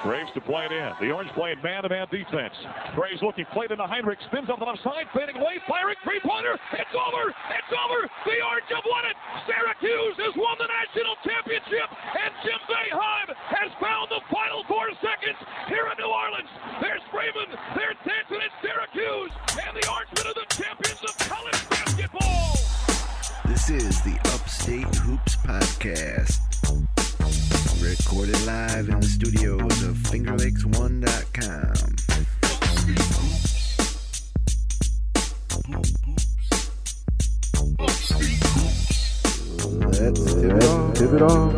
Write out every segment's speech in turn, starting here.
Graves to play it in. The Orange playing man-to-man defense. Graves looking, played into Heinrich, spins on the left side, fading away, firing, three-pointer. It's over! It's over! The Orange have won it! Syracuse has won the national championship, and Jim Boeheim has found the final 4 seconds here in New Orleans. There's Freeman, there's Danton, and Syracuse, and the Orangemen are the champions of college basketball! This is the Upstate Hoops Podcast. Recorded live in the studios of FingerLakes1.com. Let's tip it off.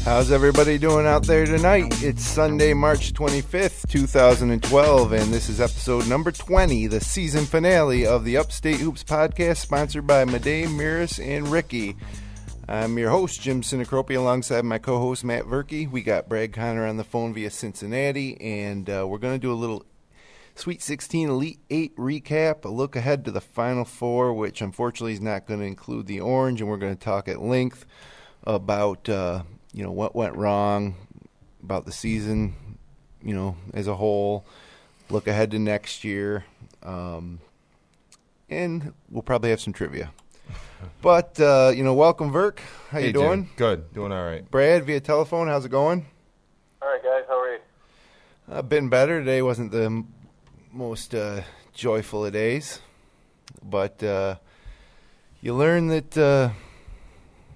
How's everybody doing out there tonight? It's Sunday, March 25th, 2012, and this is episode number 20, the season finale of the Upstate Hoops Podcast, sponsored by Madej, Miris, and Ricky. I'm your host, Jim Sinacropi, alongside my co-host, Matt Verkey. We got Brad Connor on the phone via Cincinnati, and we're going to do a little Sweet 16 Elite 8 recap, a look ahead to the Final Four, which unfortunately is not going to include the Orange, and we're going to talk at length about what went wrong, about the season, as a whole, look ahead to next year, and we'll probably have some trivia. But, welcome, Verk. How you doing? Jim. Good. Doing all right. Brad, via telephone, how's it going? All right, guys. How are you? Been better. Today wasn't the most joyful of days, but you learn that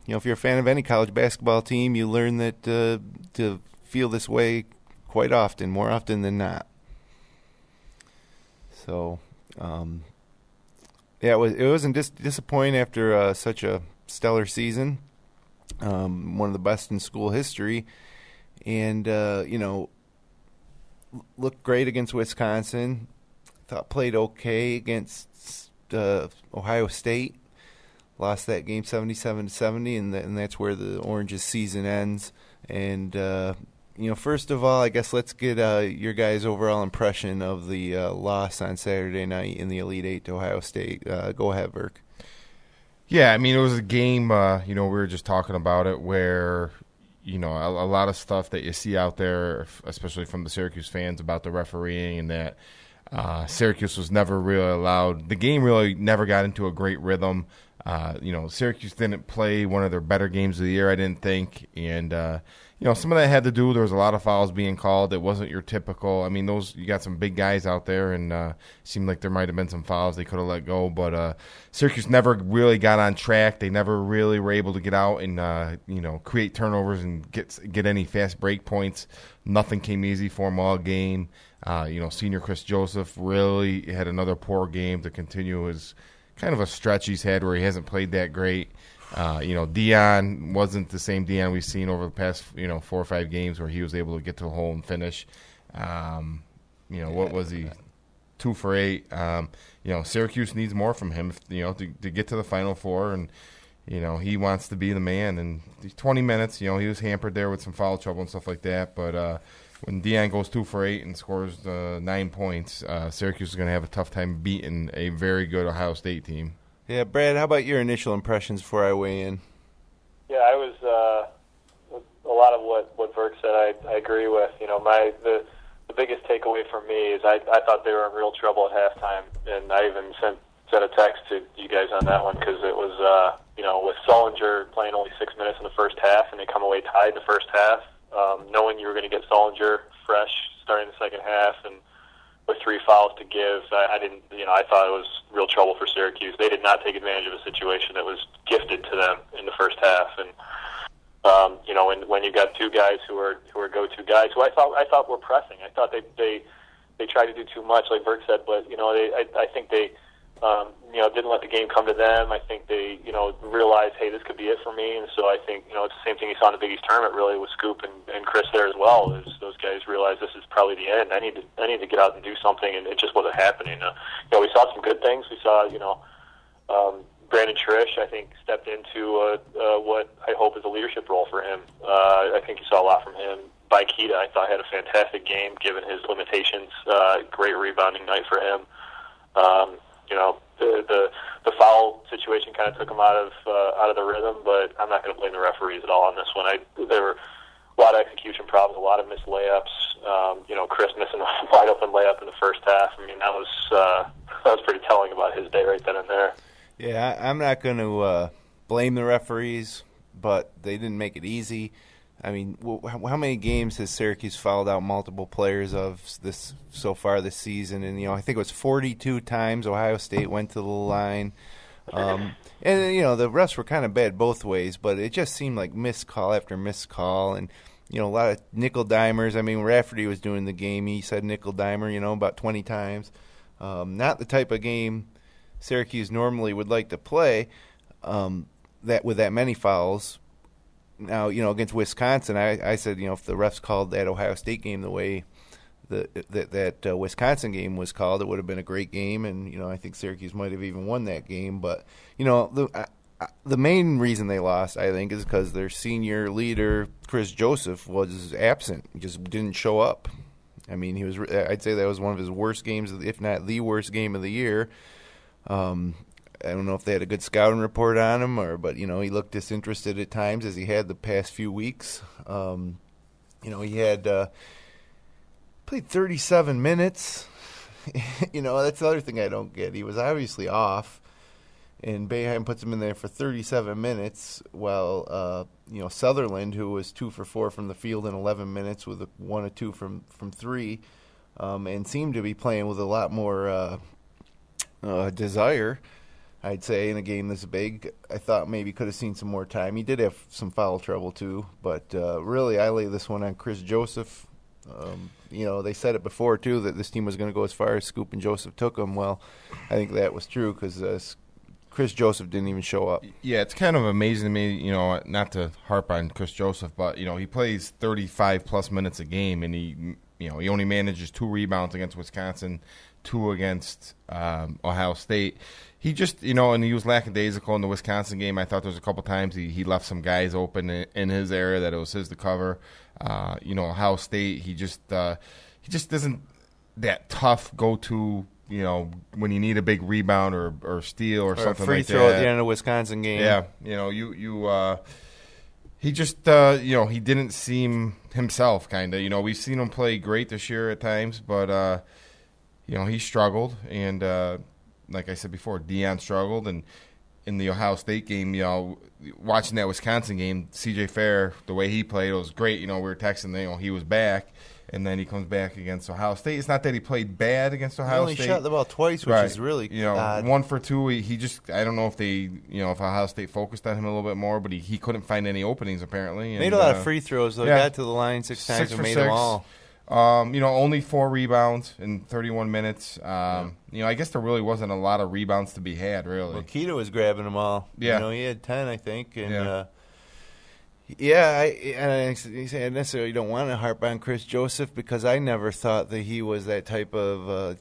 if you're a fan of any college basketball team, you learn that to feel this way quite often, more often than not. So, it wasn't disappointing after such a stellar season, one of the best in school history, and looked great against Wisconsin. Thought played okay against Ohio State. Lost that game 77-70, and that's where the Orange's season ends. And, first of all, I guess let's get your guys' overall impression of the loss on Saturday night in the Elite Eight to Ohio State. Go ahead, Verk. Yeah, I mean, it was a game, we were just talking about it, where, a lot of stuff that you see out there, especially from the Syracuse fans, about the refereeing and that Syracuse was never really allowed. The game really never got into a great rhythm. Syracuse didn't play one of their better games of the year, I didn't think. And, some of that had to do, there was a lot of fouls being called. It wasn't your typical, you got some big guys out there, and it seemed like there might have been some fouls they could have let go. But Syracuse never really got on track. They never really were able to get out and, create turnovers and get any fast break points. Nothing came easy for them all game. Senior Chris Joseph really had another poor game to continue his kind of a stretch he's had where he hasn't played that great. Dion wasn't the same Dion we've seen over the past, 4 or 5 games where he was able to get to the hole and finish. What was he? 2 for 8. Syracuse needs more from him, to get to the Final Four, and, he wants to be the man. And 20 minutes, he was hampered there with some foul trouble and stuff like that, but when Dion goes 2 for 8 and scores 9 points, Syracuse is going to have a tough time beating a very good Ohio State team. Yeah, Brad, how about your initial impressions before I weigh in? Yeah, I was a lot of what Verk said. I agree with. The biggest takeaway for me is I thought they were in real trouble at halftime, and I even sent a text to you guys on that one because it was with Sullinger playing only 6 minutes in the first half, and they come away tied in the first half. Knowing you were going to get Sullinger fresh starting the second half and with 3 fouls to give, I thought it was real trouble for Syracuse. They did not take advantage of a situation that was gifted to them in the first half. And, when you got 2 guys who are go-to guys who I thought were pressing. I thought they tried to do too much, like Verk said, but, I think they, didn't let the game come to them. I think they, realized, hey, this could be it for me. And so I think, it's the same thing you saw in the Big East tournament, really, with Scoop and Chris there as well. Is those guys realized this is probably the end. I need to get out and do something, and it just wasn't happening. We saw some good things. We saw, Brandon Trish, I think, stepped into what I hope is a leadership role for him. I think you saw a lot from him. Baikita, I thought, had a fantastic game given his limitations. Great rebounding night for him. The foul situation kind of took him out of the rhythm, but I'm not going to blame the referees at all on this one. There were a lot of execution problems, a lot of missed layups. Chris missing a wide open layup in the first half. I mean, that was pretty telling about his day right then and there. Yeah, I'm not going to blame the referees, but they didn't make it easy. I mean, how many games has Syracuse fouled out multiple players of this so far this season? And, I think it was 42 times Ohio State went to the line. And, the refs were kind of bad both ways, but it just seemed like missed call after missed call. And, a lot of nickel dimers. I mean, Rafferty was doing the game. He said nickel dimer, about 20 times. Not the type of game Syracuse normally would like to play that with that many fouls. Now, against Wisconsin, I said, if the refs called that Ohio State game the way that Wisconsin game was called, it would have been a great game, and, I think Syracuse might have even won that game. But, the main reason they lost, I think, is because their senior leader, Chris Joseph, was absent. He just didn't show up. I mean, I'd say that was one of his worst games, if not the worst game of the year. I don't know if they had a good scouting report on him, but he looked disinterested at times as he had the past few weeks. He had played 37 minutes. That's the other thing I don't get. He was obviously off, and Boeheim puts him in there for 37 minutes, while Sutherland, who was 2 for 4 from the field in 11 minutes with 1 or 2 from 3, and seemed to be playing with a lot more desire, I'd say, in a game this big. I thought maybe could have seen some more time. He did have some foul trouble too, but really I lay this one on Chris Joseph. They said it before too that this team was going to go as far as Scoop and Joseph took them. Well, I think that was true because Chris Joseph didn't even show up. Yeah, it's kind of amazing to me, not to harp on Chris Joseph, but, he plays 35-plus minutes a game, and he only manages 2 rebounds against Wisconsin, 2 against Ohio State. He just, and he was lackadaisical in the Wisconsin game. I thought there was a couple times he left some guys open in his area that it was his to cover. Ohio State, he just isn't that tough go-to, when you need a big rebound or steal or something like that. Or a free throw at the end of the Wisconsin game. Yeah, he just, he didn't seem himself, kind of. We've seen him play great this year at times, but, he struggled. And like I said before, Deion struggled. And in the Ohio State game, watching that Wisconsin game, C.J. Fair, the way he played, it was great. We were texting, he was back. And then he comes back against Ohio State. It's not that he played bad against Ohio State. He only shot the ball twice, which is really odd. 1 for 2. He just, I don't know if if Ohio State focused on him a little bit more, but he couldn't find any openings apparently. Made a lot of free throws though. Got to the line 6 times and made them all. Only 4 rebounds in 31 minutes. I guess there really wasn't a lot of rebounds to be had, really. Well, Keita was grabbing them all. Yeah. He had 10, I think. And, I necessarily don't want to harp on Chris Joseph because I never thought that he was that type of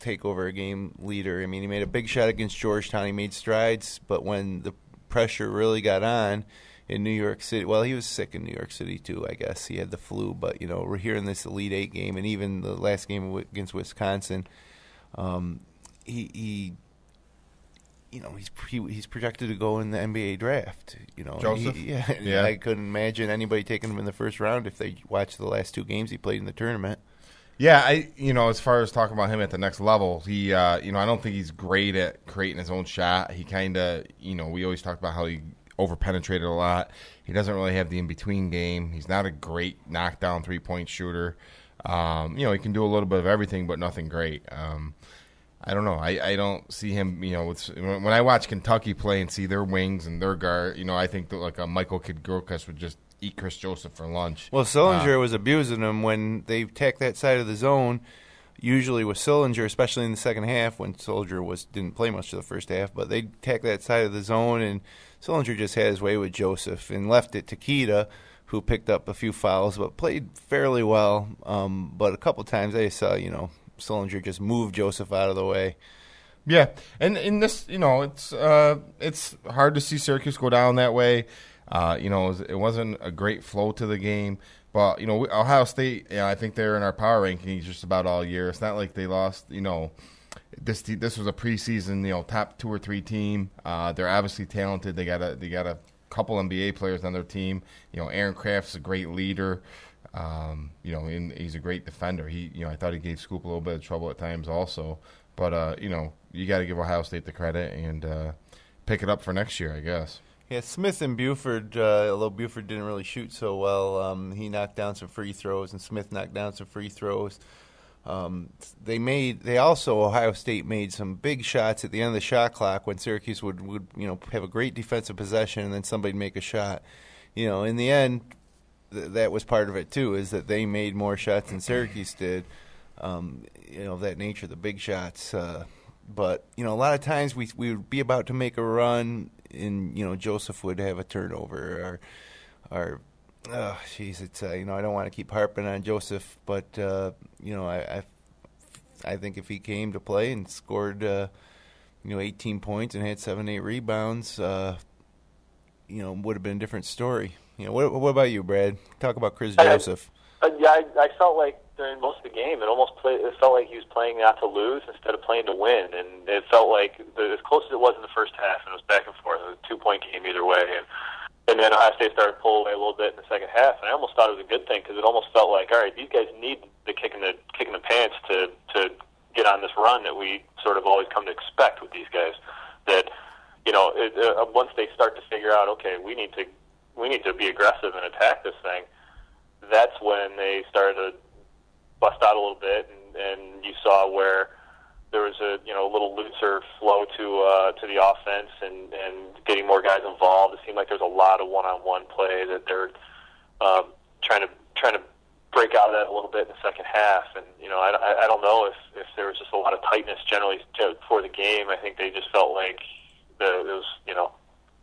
takeover game leader. I mean, he made a big shot against Georgetown. He made strides, but when the pressure really got on in New York City, well, he was sick in New York City too, I guess. He had the flu, but, we're here in this Elite Eight game, and even the last game against Wisconsin, he's projected to go in the NBA draft. Joseph? Yeah. I couldn't imagine anybody taking him in the first round if they watched the last 2 games he played in the tournament. Yeah, as far as talking about him at the next level, he, I don't think he's great at creating his own shot. He kind of, we always talk about how he over-penetrated a lot. He doesn't really have the in-between game. He's not a great knockdown 3-point shooter. He can do a little bit of everything, but nothing great. I don't know. I don't see him, when I watch Kentucky play and see their wings and their guard, I think that like a Michael Kidd-Gilchrist would just eat Chris Joseph for lunch. Well, Sillinger was abusing him when they attacked that side of the zone. Usually with Sillinger, especially in the second half when Sillinger didn't play much of the first half, but they attacked that side of the zone, and Sillinger just had his way with Joseph and left it to Keita, who picked up a few fouls but played fairly well. But a couple times I saw, Sillinger just moved Joseph out of the way. Yeah, and in this, it's hard to see Syracuse go down that way. It wasn't a great flow to the game, but Ohio State. I think they're in our power rankings just about all year. It's not like they lost. This was a preseason, top 2 or 3 team. They're obviously talented. They got a couple NBA players on their team. Aaron Craft's a great leader. And he's a great defender. I thought he gave Scoop a little bit of trouble at times also. But, you got to give Ohio State the credit and pick it up for next year, I guess. Yeah, Smith and Buford, although Buford didn't really shoot so well, he knocked down some free throws, and Smith knocked down some free throws. Ohio State made some big shots at the end of the shot clock when Syracuse would have a great defensive possession and then somebody'd make a shot. In the end, that was part of it too, is that they made more shots than Syracuse did. That nature, the big shots. But a lot of times we would be about to make a run, and Joseph would have a turnover, or it's I don't want to keep harping on Joseph, but I think if he came to play and scored 18 points and had 7-8 rebounds, would have been a different story. What about you, Brad? Talk about Chris Joseph. I felt like during most of the game, it felt like he was playing not to lose instead of playing to win, and it felt like as close as it was in the first half, and it was back and forth. It was a 2-point game either way, and then Ohio State started to pull away a little bit in the second half, and I almost thought it was a good thing because it almost felt like, all right, these guys need the kick in the pants to get on this run that we sort of always come to expect with these guys. That once they start to figure out, okay, we need to be aggressive and attack this thing. That's when they started to bust out a little bit, and you saw where there was a little looser flow to the offense and getting more guys involved. It seemed like there's a lot of one-on-one play that they're trying to break out of that a little bit in the second half. And I don't know if there was just a lot of tightness generally for the game. I think they just felt like it was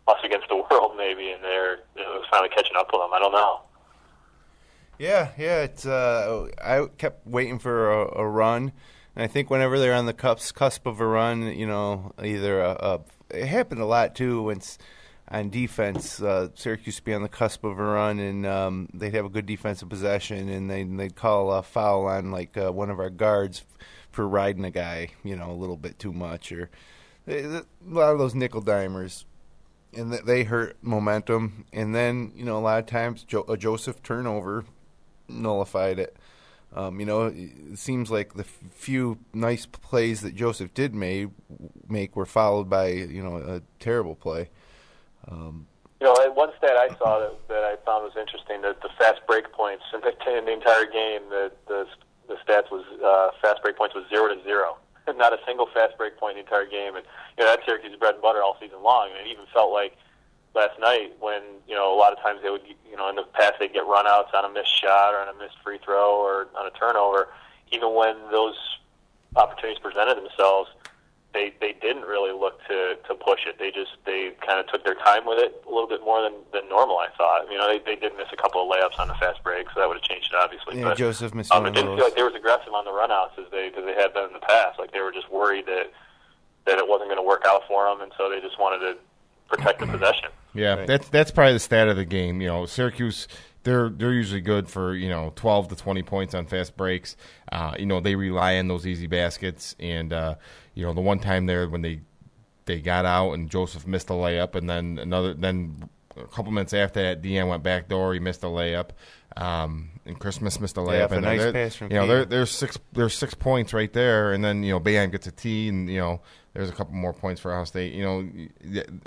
us against the world maybe, and it was finally catching up with them. I don't know. Yeah. It's I kept waiting for a run, and I think whenever they're on the cusp of a run, either it happened a lot too when on defense, Syracuse would be on the cusp of a run, and they'd have a good defensive possession, and they'd call a foul on one of our guards for riding a guy, a little bit too much, or a lot of those nickel dimers. And they hurt momentum, and then a lot of times a Joseph turnover nullified it. It seems like the few nice plays that Joseph did make were followed by a terrible play. One stat I saw that I found was interesting, that the fast break points in the entire game, the stats was fast break points was 0-0. Not a single fast break point in the entire game, and that's Syracuse's bread and butter all season long. And it even felt like last night when a lot of times they would in the past they'd get runouts on a missed shot or on a missed free throw or on a turnover. Even when those opportunities presented themselves, they didn't really look to push it. They kind of took their time with it a little bit more than normal, I thought. They did miss a couple of layups on the fast break, so that would have changed it, obviously. Yeah, but Joseph missed one it of didn't those. feel like they were as aggressive on the runouts as they had been in the past. Like they were just worried that it wasn't going to work out for them, and so they just wanted to protect the possession. Yeah, right. That's probably the stat of the game. Syracuse, they're usually good for 12 to 20 points on fast breaks. They rely on those easy baskets, and the one time there when they got out and Joseph missed a layup, and then a couple minutes after that, Deon went back door, he missed a layup, and Christmas missed a layup. Yeah, and nice pass from there's 6 points right there, and then Boeheim gets a tee, and there's a couple more points for Ohio State.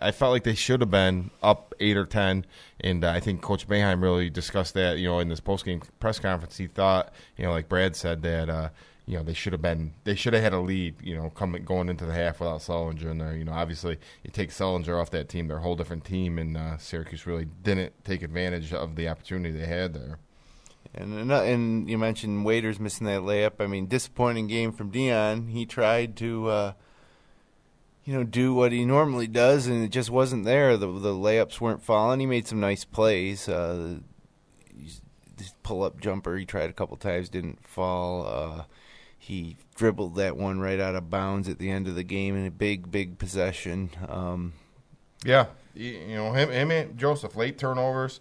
I felt like they should have been up 8 or 10, and I think Coach Boeheim really discussed that. In this postgame press conference, he thought, like Brad said, that they should have had a lead. Going into the half without Sullinger in there. Obviously you take Sullinger off that team, they're a whole different team, and Syracuse really didn't take advantage of the opportunity they had there. And you mentioned Waiters missing that layup. I mean, disappointing game from Deon. He tried to do what he normally does, and it just wasn't there. The layups weren't falling. He made some nice plays. This pull-up jumper he tried a couple times, didn't fall. he dribbled that one right out of bounds at the end of the game in a big possession. Yeah, him and Joseph, late turnovers.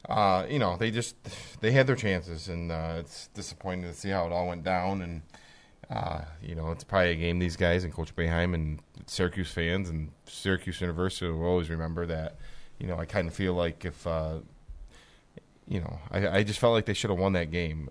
They had their chances, and it's disappointing to see how it all went down. And it's probably a game these guys and Coach Boeheim and Syracuse fans and Syracuse University will always remember that. I kind of feel like if I just felt like they should have won that game.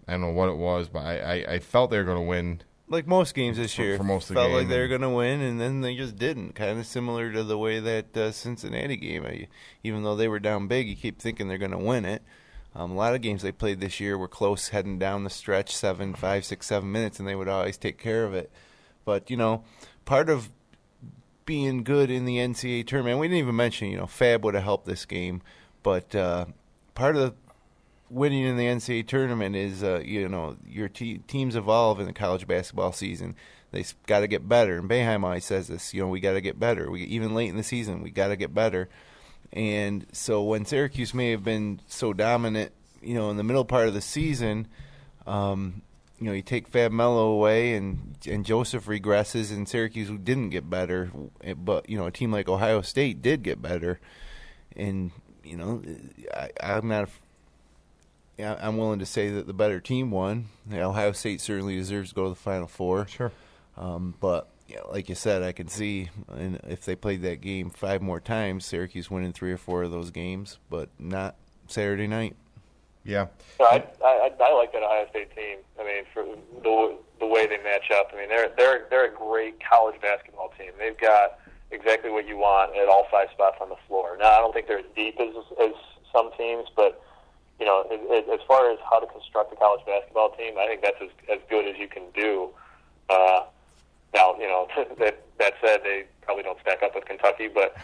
I don't know what it was, but I felt they were going to win. Like most games this year, for most of the felt game, like they were going to win, and then they just didn't. Kind of similar to the way that Cincinnati game. Even though they were down big, you keep thinking they're going to win it. A lot of games they played this year were close heading down the stretch, 5, 6, 7 minutes, and they would always take care of it. But, part of being good in the NCAA tournament, we didn't even mention, Fab would have helped this game, but part of the winning in the NCAA tournament is, your teams evolve in the college basketball season. They got to get better. And Boeheim always says this, we got to get better. Even late in the season, we got to get better. And so when Syracuse may have been so dominant, in the middle part of the season, you take Fab Melo away and Joseph regresses, and Syracuse didn't get better. But, a team like Ohio State did get better. And, I'm willing to say that the better team won. Ohio State certainly deserves to go to the Final Four. Sure. But like you said, I can see, and if they played that game 5 more times, Syracuse winning 3 or 4 of those games, but not Saturday night. Yeah. I like that Ohio State team. I mean, for the way they match up. I mean, they're a great college basketball team. They've got exactly what you want at all 5 spots on the floor. Now, I don't think they're as deep as some teams, but as far as how to construct a college basketball team, I think that's as good as you can do. Now, that said, they probably don't stack up with Kentucky, but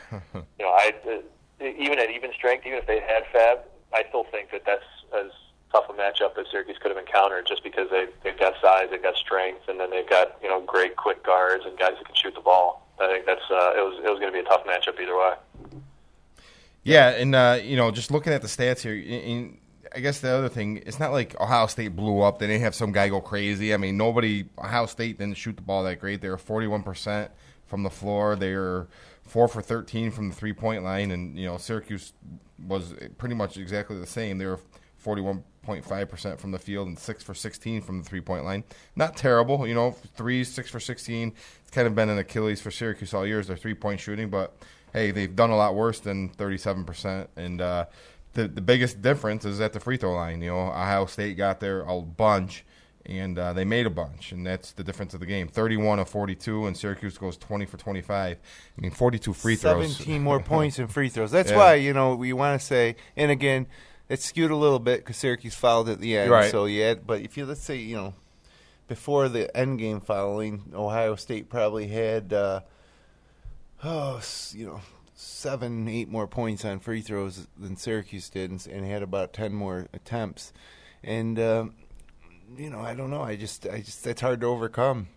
even at even strength, even if they had Fab, I still think that's as tough a matchup as Syracuse could have encountered, just because they've got size, they've got strength, and then they've got great quick guards and guys who can shoot the ball. I think that's it was going to be a tough matchup either way. Yeah, and just looking at the stats here, I guess the other thing, it's not like Ohio State blew up. They didn't have some guy go crazy. I mean, Ohio State didn't shoot the ball that great. They were 41% from the floor. They were 4 for 13 from the three-point line, and Syracuse was pretty much exactly the same. They were 41.5% from the field and 6 for 16 from the three-point line. Not terrible, 6 for 16. It's kind of been an Achilles for Syracuse all year is their three-point shooting, but hey, they've done a lot worse than 37%, and the biggest difference is at the free throw line. Ohio State got there a bunch, and they made a bunch, and that's the difference of the game. 31 of 42, and Syracuse goes 20 for 25. I mean, 42 free throws. 17 more points in free throws. That's why, we want to say, and again, it's skewed a little bit because Syracuse fouled at the end. Right. So, but if let's say, before the end game fouling, Ohio State probably had, 7, 8 more points on free throws than Syracuse did, and had about 10 more attempts. And, I don't know. I just that's hard to overcome.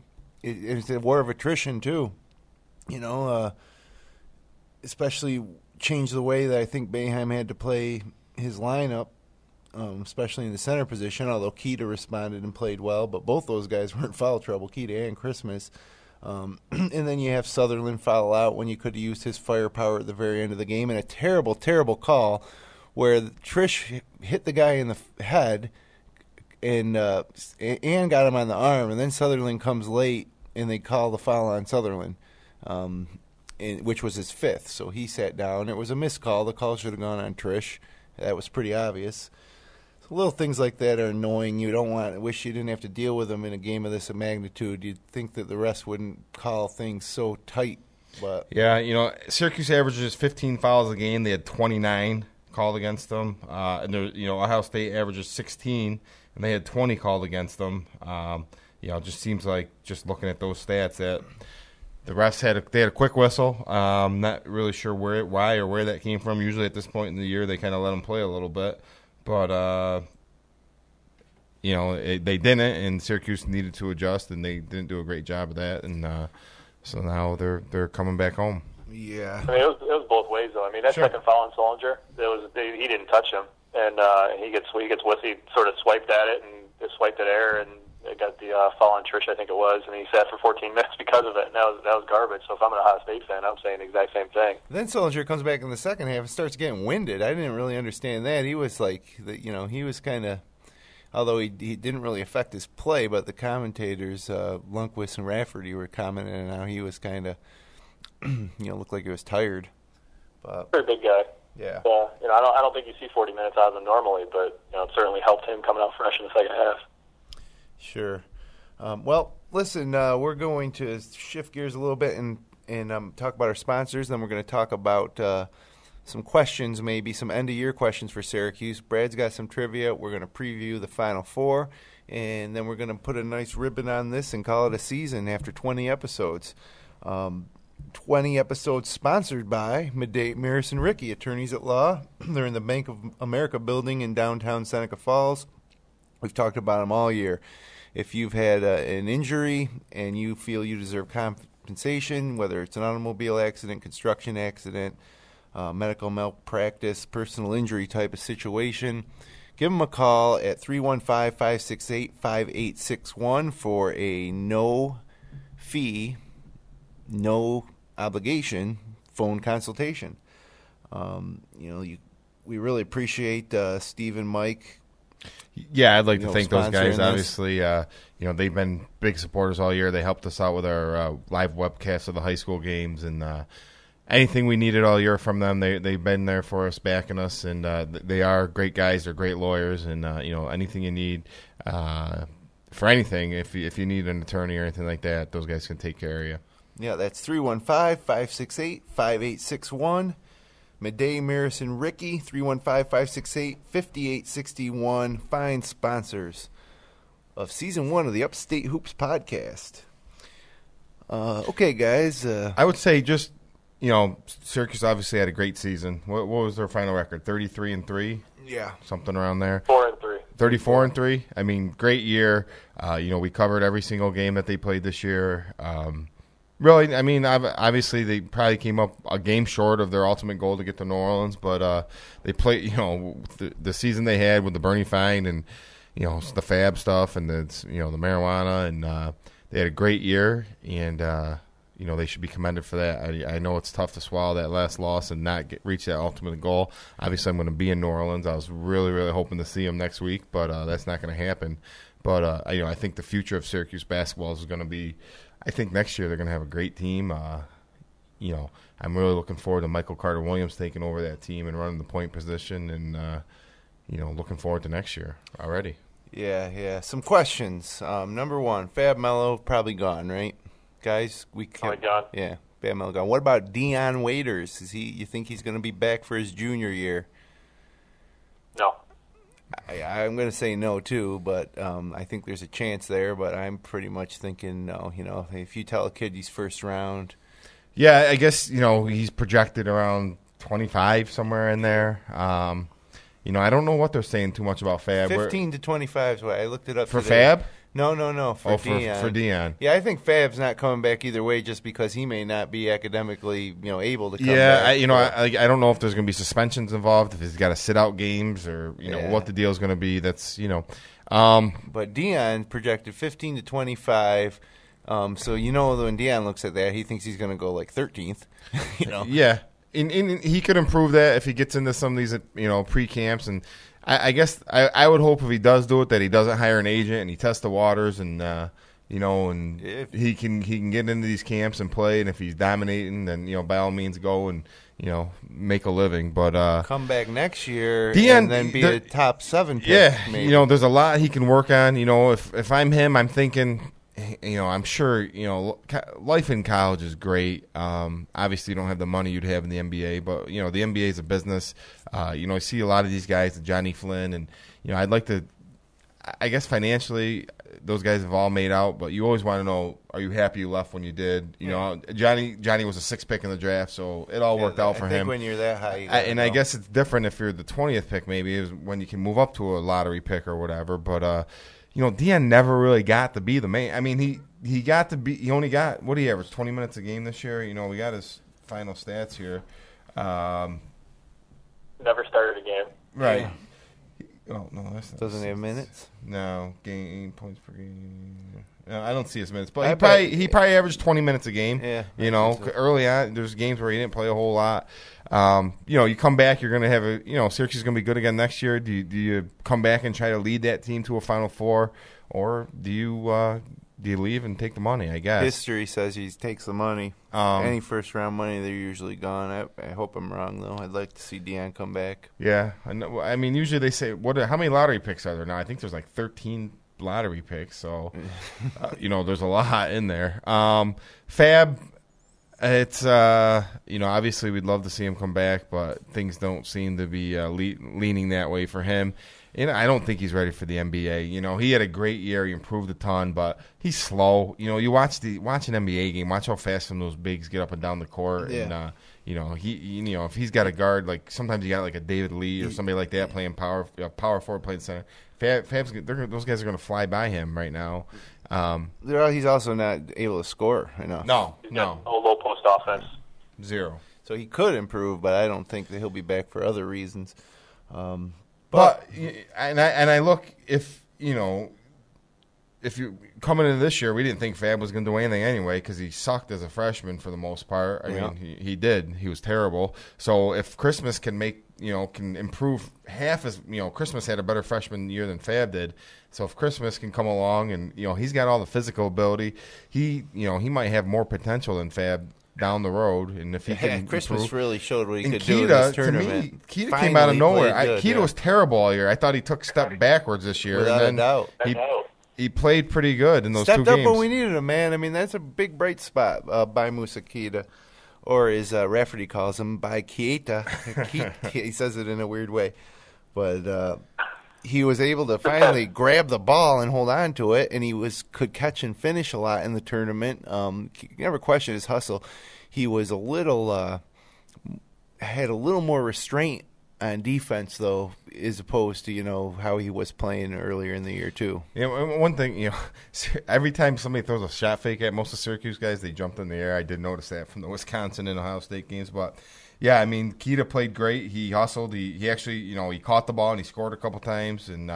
It's a war of attrition too. Especially change the way that I think Boeheim had to play his lineup, especially in the center position, although Keita responded and played well, but both those guys were in foul trouble, Keita and Christmas. And then you have Sutherland foul out when you could have used his firepower at the very end of the game, and a terrible, terrible call where Trish hit the guy in the head and got him on the arm, and then Sutherland comes late and they call the foul on Sutherland, which was his 5th. So he sat down. It was a missed call. The call should have gone on Trish. That was pretty obvious. So little things like that are annoying. You don't wish you didn't have to deal with them in a game of this magnitude. You'd think that the rest wouldn't call things so tight. But yeah, Syracuse averages 15 fouls a game. They had 29 called against them. And Ohio State averages 16, and they had 20 called against them. It just seems like, just looking at those stats, that the refs had a quick whistle. Not really sure why or where that came from. Usually at this point in the year, they kind of let them play a little bit. But, they didn't, and Syracuse needed to adjust, and they didn't do a great job of that. And so now they're coming back home. Yeah. I mean, it was both ways, though. I mean, that second foul on Solinger, he didn't touch him. And he gets Wissy sort of swiped at it and just swiped at air, and got the fall on Trish, I think it was, and he sat for 14 minutes because of it, and that was garbage. So if I'm an Ohio State fan, I'm saying the exact same thing. Then Sullinger comes back in the second half and starts getting winded. I didn't really understand that. He was like, he was kind of, although he didn't really affect his play, but the commentators, Lundqvist and Rafferty, were commenting on how he was kind of, looked like he was tired. But very big guy. Yeah. I don't think you see 40 minutes out of him normally, but it certainly helped him coming out fresh in the second half. Sure. Well, listen, we're going to shift gears a little bit and talk about our sponsors. Then we're going to talk about some questions, maybe some end-of-year questions for Syracuse. Brad's got some trivia. We're going to preview the Final Four, and then we're going to put a nice ribbon on this and call it a season after 20 episodes. 20 episodes sponsored by Midday, Maris and Ricky, attorneys at law. They're in the Bank of America building in downtown Seneca Falls. We've talked about them all year. If you've had an injury and you feel you deserve compensation, whether it's an automobile accident, construction accident, medical malpractice, personal injury type of situation, give them a call at 315-568-5861 for a no-fee, no-obligation phone consultation. We really appreciate Steve and Mike. Yeah, I'd like to thank those guys. Obviously, they've been big supporters all year. They helped us out with our live webcasts of the high school games, and anything we needed all year from them, they've been there for us, backing us, and they are great guys. They're great lawyers, and anything you need for anything, if you need an attorney or anything like that, those guys can take care of you. Yeah, that's 315-568-5861. Midday, Maris, and Ricky, 315-568-5861. Fine sponsors of Season 1 of the Upstate Hoops podcast. Okay, guys. I would say just, Syracuse obviously had a great season. What was their final record? 33-3? Yeah. Something around there. 4-3. 34-3? I mean, great year. We covered every single game that they played this year. Really, I mean, obviously they probably came up a game short of their ultimate goal to get to New Orleans, but they played, the season they had with the Bernie fine and, the fab stuff and the marijuana, and they had a great year, and, they should be commended for that. I know it's tough to swallow that last loss and not reach that ultimate goal. Obviously, I'm going to be in New Orleans. I was really, really hoping to see them next week, but that's not going to happen. But, I think the future of Syracuse basketball is going to be, I think next year they're going to have a great team. I'm really looking forward to Michael Carter-Williams taking over that team and running the point position, and looking forward to next year already. Yeah. Some questions. Number one, Fab Mello probably gone, right, guys? Probably gone. Yeah, Fab Mello gone. What about Dion Waiters? You think he's going to be back for his junior year? No. I'm going to say no, too, but I think there's a chance there, but I'm pretty much thinking no. If you tell a kid he's first round. Yeah, I guess, he's projected around 25, somewhere in there. I don't know what they're saying too much about Fab. 15 to 25 is what I looked it up for today. Fab? No, for Dion. For Dion. Yeah, I think Fab's not coming back either way, just because he may not be academically, able to come back. Yeah, I don't know if there's going to be suspensions involved, if he's got to sit out games, or what the deal is going to be. That's But Dion projected 15 to 25. So when Dion looks at that, he thinks he's going to go like 13th. Yeah, and he could improve that if he gets into some of these pre-camps, and I guess I would hope if he does do it that he doesn't hire an agent and he tests the waters, and and he can get into these camps and play, and if he's dominating, then by all means go and make a living. But come back next year Dion, and then be a top 7 pick. Yeah, maybe. There's a lot he can work on. If I'm him, I'm thinking. I'm sure, life in college is great. Obviously, you don't have the money you'd have in the NBA, but, the NBA is a business. I see a lot of these guys, Johnny Flynn, and, I'd like to, I guess financially, those guys have all made out, but you always want to know, are you happy you left when you did? Johnny was a 6th pick in the draft, so it all worked out for him. I think when you're that high. I guess it's different if you're the 20th pick, maybe, is when you can move up to a lottery pick or whatever, but, Dion never really got to be the main. I mean, he got to be. He only got, what did he average, 20 minutes a game this year? We got his final stats here. Never started a game. Right. Oh, no, that's not. Doesn't he have minutes? No, game points per game. No, I don't see his minutes, but he probably averaged 20 minutes a game. Yeah, so. Early on, there's games where he didn't play a whole lot. You come back, you're going to have Syracuse is going to be good again next year. Do you come back and try to lead that team to a Final Four, or do you leave and take the money? I guess history says he takes the money. Any first round money, they're usually gone. I hope I'm wrong though. I'd like to see Deion come back. Yeah, I know. I mean, usually they say how many lottery picks are there now? I think there's like 13 lottery picks, so there's a lot in there. Fab, it's obviously we'd love to see him come back, but things don't seem to be leaning that way for him. And I don't think he's ready for the NBA. He had a great year. He improved a ton, but he's slow. You watch an NBA game, watch how fast some of those bigs get up and down the court. Yeah. And if he's got a guard, like sometimes you got like a David Lee or somebody like that playing power forward, playing center. Fab's those guys are going to fly by him right now. He's also not able to score enough. No. A low post offense. Zero. So he could improve, but I don't think that he'll be back for other reasons. But I look, if you coming into this year, we didn't think Fab was going to do anything anyway because he sucked as a freshman for the most part. I mean, he did. He was terrible. So if Christmas can can improve half as Christmas had a better freshman year than Fab did. So if Christmas can come along and he's got all the physical ability, he might have more potential than Fab down the road, and if he can Christmas improve. Really showed what he could Keita, do in this tournament. To me, Keita came out of nowhere. Keita was terrible all year. I thought he took a step backwards this year. Without a doubt. He played pretty good in those 2 games. Stepped up when we needed him, man. I mean, that's a big bright spot by Musa Keita, or as Rafferty calls him, by Keita. He says it in a weird way, but he was able to finally grab the ball and hold on to it, and he could catch and finish a lot in the tournament. Never questioned his hustle. He was had a little more restraint on defense, though, as opposed to how he was playing earlier in the year too. One thing, every time somebody throws a shot fake at most of Syracuse guys, they jumped in the air. I did notice that from the Wisconsin and Ohio State games, but. Yeah, I mean, Keita played great. He hustled. He actually, he caught the ball and he scored a couple times. And,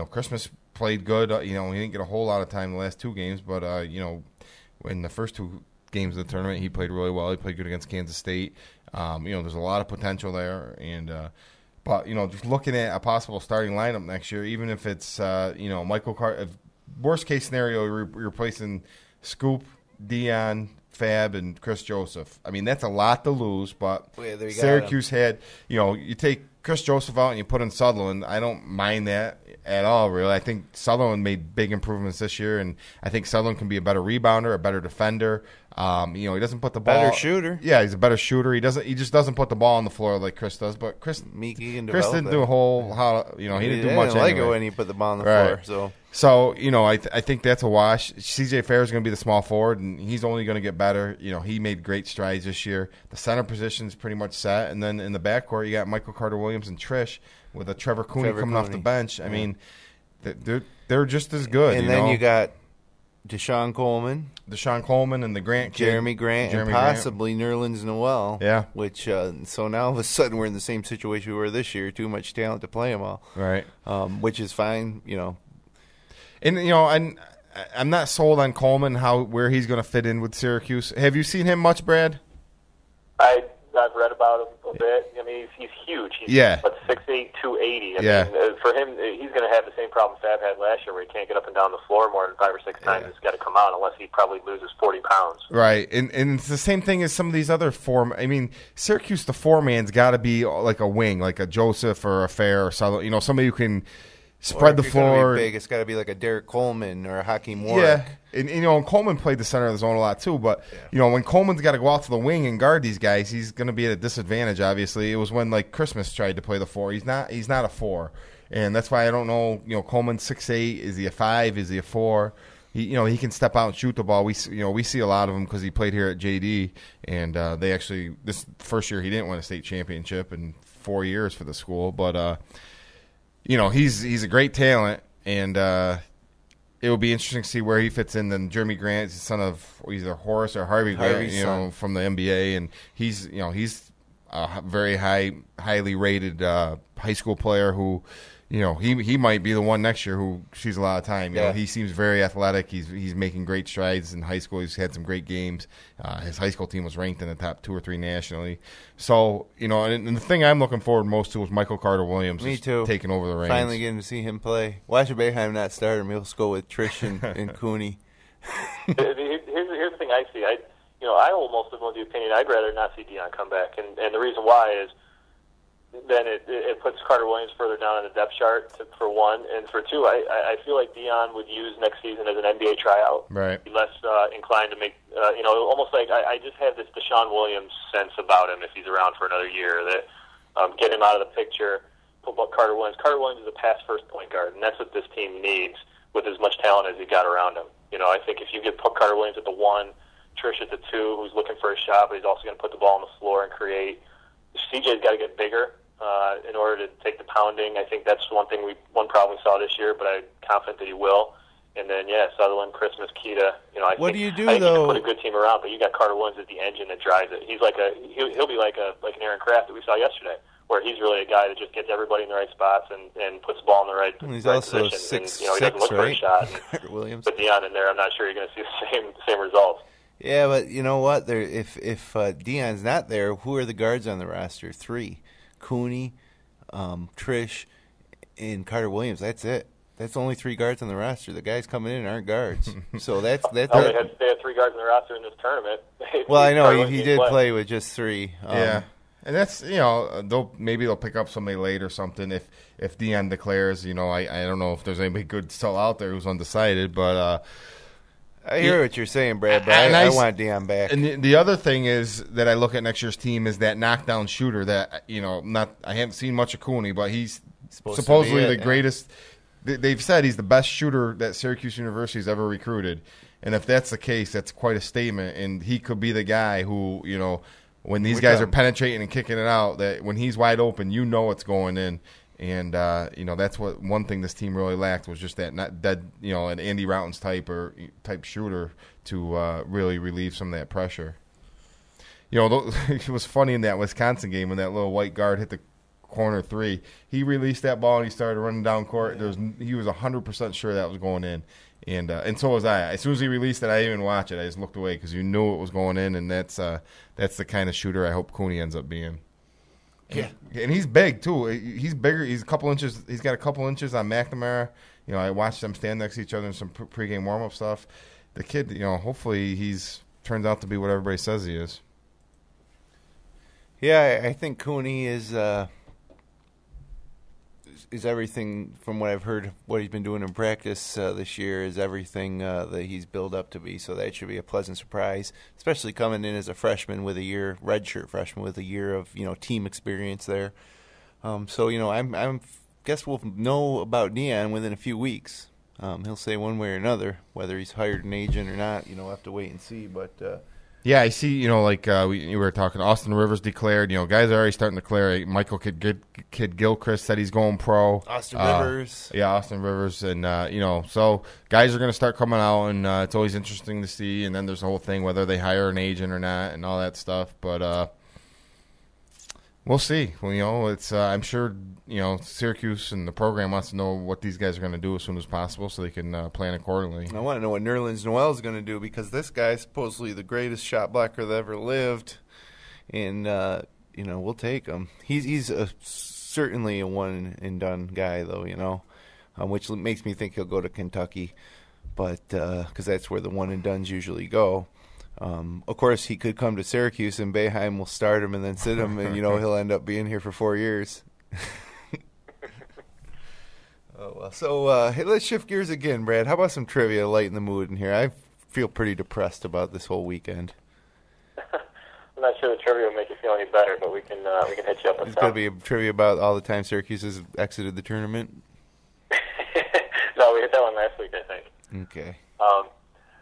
Christmas played good. He didn't get a whole lot of time the last 2 games. But, in the first 2 games of the tournament, he played really well. He played good against Kansas State. There's a lot of potential there. And, but, just looking at a possible starting lineup next year, even if it's, Michael Carter, worst case scenario, you're replacing Scoop, Deion, Fab, and Chris Joseph. I mean, that's a lot to lose, but Syracuse had, you take Chris Joseph out and you put in Sutherland. I don't mind that at all, really. I think Sutherland made big improvements this year, and I think Sutherland can be a better rebounder, a better defender. He doesn't put the ball. Better shooter. Yeah, he's a better shooter. He just doesn't put the ball on the floor like Chris does. But Chris didn't do a whole he didn't do much. I like anyway. it when he put the ball on the floor. So I think that's a wash. C.J. Fair is going to be the small forward, and he's only going to get better. He made great strides this year. The center position is pretty much set, and then in the backcourt you got Michael Carter-Williams and Trish with a Trevor Cooney coming off the bench. I mean, they're just as good. And then you got Deshaun Coleman, and the Grant kid, Jeremy Grant, and possibly Nerlens Noel. Yeah. Which so now all of a sudden we're in the same situation we were this year. Too much talent to play them all. Right. Which is fine. And I'm not sold on Coleman where he's going to fit in with Syracuse. Have you seen him much, Brad? I've read about him a bit. I mean, he's huge. He's 6'8", 280. I mean, for him, he's going to have the same problem Fab had last year, where he can't get up and down the floor more than 5 or 6 times. He's got to come out, unless he probably loses 40 pounds. Right, and it's the same thing as some of these other I mean, Syracuse, the 4-man's got to be like a wing, like a Joseph or a Fair or something. Somebody who can spread the floor. Big, it's got to be like a Derek Coleman or a Hakeem Warwick. Yeah, and Coleman played the center of the zone a lot too. But when Coleman's got to go out to the wing and guard these guys, he's going to be at a disadvantage. Obviously, it was when Christmas tried to play the 4. He's not a 4, and that's why I don't know. Coleman's 6'8". Is he a 5? Is he a 4? He can step out and shoot the ball. We see a lot of him because he played here at JD, and they actually this first year he didn't win a state championship in 4 years for the school, but. He's a great talent, and it will be interesting to see where he fits in. Then Jeremy Grant is the son of either Horace or Harvey Grant, from the NBA, and he's a very highly rated high school player who, he might be the one next year who sees a lot of time. You Yeah. know, he seems very athletic. He's making great strides in high school. He's had some great games. His high school team was ranked in the top 2 or 3 nationally. So, and the thing I'm looking forward most to is Michael Carter-Williams. Me too. Taking over the reins. Finally getting to see him play. Watch Boeheim not start him. He'll go with Trish and Cooney. Here's the thing I see. I almost am of the opinion I'd rather not see Deion come back, and the reason why is then it puts Carter Williams further down on the depth chart for one, and for two, I feel like Deion would use next season as an NBA tryout. Right. Be less inclined to make almost like I just have this Deshaun Williams sense about him if he's around for another year, that get him out of the picture, put Carter Williams. Carter Williams is a pass first point guard, and that's what this team needs with as much talent as he got around him. I think if you get Carter Williams at the 1, Trish at the 2, who's looking for a shot, but he's also going to put the ball on the floor and create. CJ's got to get bigger in order to take the pounding. I think that's one problem we saw this year, but I'm confident that he will. And then, Sutherland, Christmas, Keita. What do you do, I think though? you can put a good team around, but you got Carter Williams as the engine that drives it. He's he'll be like an Aaron Kraft that we saw yesterday, where he's really a guy that just gets everybody in the right spots and puts the ball in the right, He's right also position. 6'6", he doesn't look for a shot. Carter Williams. Put Deion in there, I'm not sure you're going to see the same results. Yeah, but you know what? If Deion's not there, who are the guards on the roster? 3: Cooney, Trish, and Carter Williams. That's it. That's only 3 guards on the roster. The guys coming in aren't guards. So that's. They had 3 guards in the roster in this tournament. Well, I know he did play with just 3. Yeah. And that's maybe they'll pick up somebody late or something if Deion declares. I don't know if there's anybody good still out there who's undecided, but I hear what you're saying, Brad. But I want Deion back. And the other thing is that I look at next year's team is that knockdown shooter that I haven't seen much of Cooney, but he's supposedly the greatest. They've said he's the best shooter that Syracuse University has ever recruited, and if that's the case, that's quite a statement. And he could be the guy who when these guys are penetrating and kicking it out, that when he's wide open, it's going in. And that's what one thing this team really lacked was just that an Andy Routens type shooter to really relieve some of that pressure. It was funny in that Wisconsin game when that little white guard hit the corner 3. He released that ball and he started running down court. He was 100% sure that was going in. And so was I. As soon as he released it, I didn't even watch it. I just looked away because you knew it was going in, and that's the kind of shooter I hope Cooney ends up being. Yeah, and he's big too. He's bigger. He's a couple inches. He's got a couple inches on McNamara. I watched them stand next to each other in some pregame warm-up stuff. The kid, hopefully he's turns out to be what everybody says he is. Yeah, I think Cooney is everything from what I've heard. What he's been doing in practice this year is everything that he's built up to be. So that should be a pleasant surprise, especially coming in as a freshman with a year, redshirt freshman with a year of team experience there. So I'm guess we'll know about Deion within a few weeks. He'll say one way or another whether he's hired an agent or not. We'll have to wait and see. But yeah, I see. We were talking. Austin Rivers declared. Guys are already starting to declare. Michael Kidd Gilchrist said he's going pro. Austin Rivers. Yeah, Austin Rivers, and so guys are going to start coming out, and it's always interesting to see. And then there's the whole thing whether they hire an agent or not, and all that stuff. But we'll see. Well, it's I'm sure Syracuse and the program wants to know what these guys are going to do as soon as possible, so they can plan accordingly. I want to know what Nerlens Noel is going to do because this guy's supposedly the greatest shot blocker that ever lived, and we'll take him. He's certainly a one and done guy though, which makes me think he'll go to Kentucky, but because that's where the one and dones usually go. Of course, he could come to Syracuse and Boeheim will start him and then sit him, and he'll end up being here for 4 years. Oh well. So hey, let's shift gears again, Brad. How about some trivia to lighten the mood in here? I feel pretty depressed about this whole weekend. I'm not sure the trivia will make you feel any better, but we can hit you up with It's some. going to be a trivia about all the time Syracuse has exited the tournament. No, we hit that one last week, I think. Okay.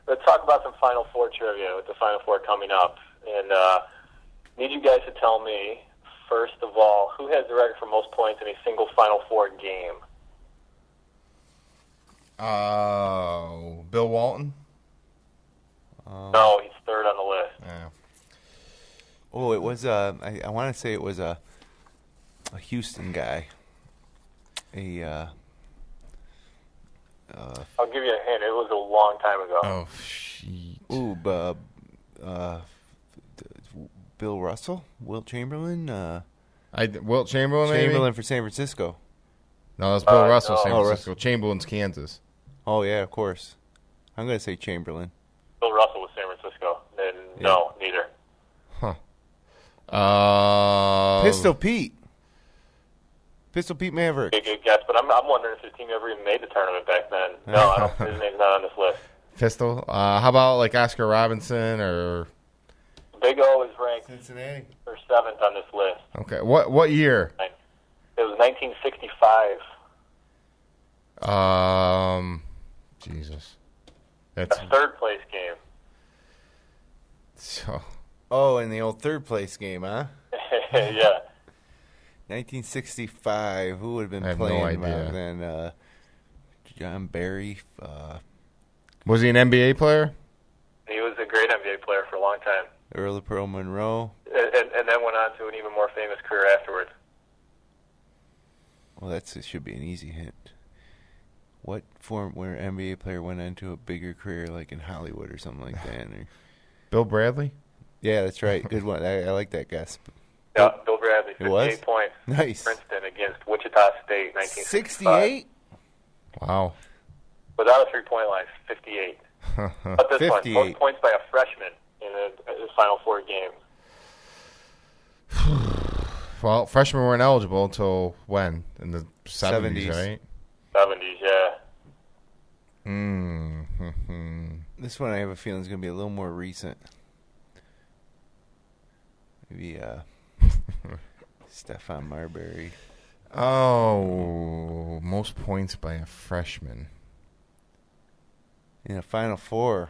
Let's talk about some Final Four trivia with the Final Four coming up. And need you guys to tell me, first of all, who has the record for most points in a single Final Four game? Bill Walton? No, he's third on the list. Yeah. Oh, it was I want to say it was a Houston guy. I'll give you a hint. It was a long time ago. Oh, shit. Ooh, Bill Russell? Wilt Chamberlain? Wilt Chamberlain, maybe? Chamberlain for San Francisco. No, that's Bill Russell, no. San Oh, Francisco. Chamberlain's Kansas. Oh, yeah, of course. I'm going to say Chamberlain. Bill Russell was San Francisco. And no, neither. Huh. Pistol Pete. Pistol Pete Maverick. Good guess, but I'm wondering if his team ever even made the tournament back then. No, I don't, his name's not on this list. Pistol. How about like Oscar Robinson or? Big O is ranked Cincinnati. or 7th on this list. Okay. What year? It was 1965. Jesus. A That's third place game. so. Oh, in the old third place game, huh? Yeah. 1965. Who would have been I have no playing idea. back then? John Barry. Was he an NBA player? He was a great NBA player for a long time. Earl of Pearl Monroe. And then went on to an even more famous career afterwards. Well, it should be an easy hint. What form where an NBA player went into a bigger career, like in Hollywood or something like that? Or... Bill Bradley? Yeah, that's right. Good one. I like that guess. Yeah, Bill Bradley, It was? 58 points. Nice. Princeton against Wichita State, 1965. 68? Wow. Without a three-point line, 58. But this one, 58. most points by a freshman in the Final Four game. Well, freshmen weren't eligible until when? In the 70s, 70s. right? 70s, yeah. This one I have a feeling is going to be a little more recent. Maybe Stephon Marbury. Oh, most points by a freshman. In a Final Four.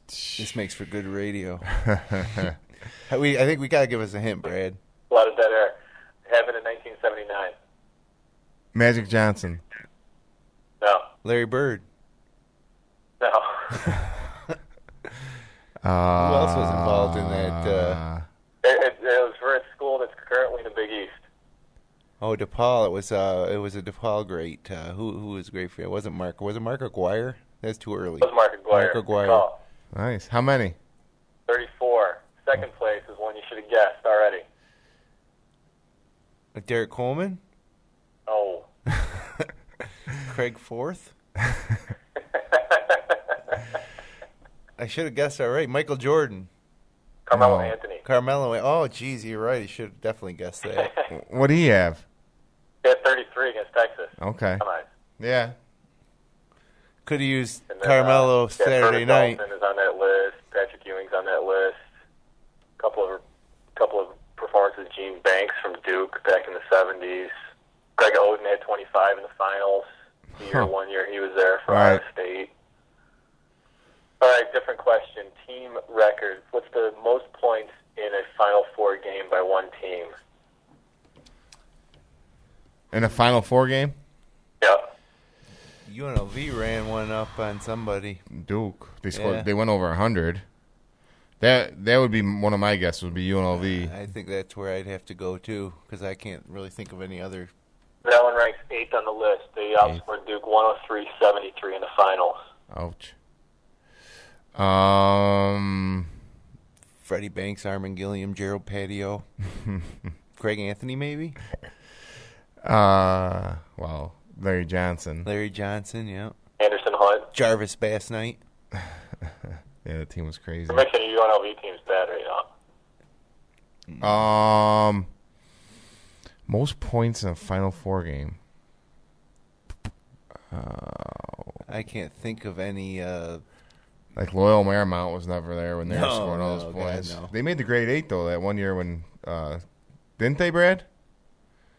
This makes for good radio. I think we got to give us a hint, Brad. A lot of dead air. Happened in 1979. Magic Johnson. No. Larry Bird. No. Who else was involved in that? It was for a school that's currently in the Big East. Oh, DePaul. It was a DePaul great. Who was great for you? Was it Mark Aguirre? That's too early. It was Mark Aguirre. Mark Aguirre. Call. Nice. How many? 34. Second place is one you should have guessed already. Derek Coleman? Oh. Craig Forth? I should have guessed all right. Michael Jordan. Carmelo No. Anthony. Carmelo. Oh, geez, you're right. He should have definitely guessed that. What do he have? He had 33 against Texas. Okay. Come on. Yeah. Could have used And then, Carmelo Saturday Curtis night. Dawson is on that list. Patrick Ewing's on that list. Couple of performances. Gene Banks from Duke back in the 70s. Greg Oden had 25 in the finals. One year he was there for Right. Ohio State. All right, different question. Team record. What's the most points in a Final Four game by one team? In a Final Four game? Yep. UNLV ran one up on somebody. Duke. They scored. Yeah. They went over 100. That would be one of my guesses. Would be UNLV. I think that's where I'd have to go, too, because I can't really think of any other. That one ranks 8th on the list. They outscored Duke 103-73 in the finals. Ouch. Freddie Banks, Armin Gilliam, Gerald Patio. Craig Anthony, maybe? Well, Larry Johnson. Larry Johnson, yeah. Anderson Hunt. Jarvis Bass Knight. Yeah, the team was crazy. You're making your UNLV team's bad right now. Most points in a Final Four game. I can't think of any. Like Loyola Marymount was never there when they were scoring all those God, points. no. They made the grade 8 though that one year when didn't they, Brad?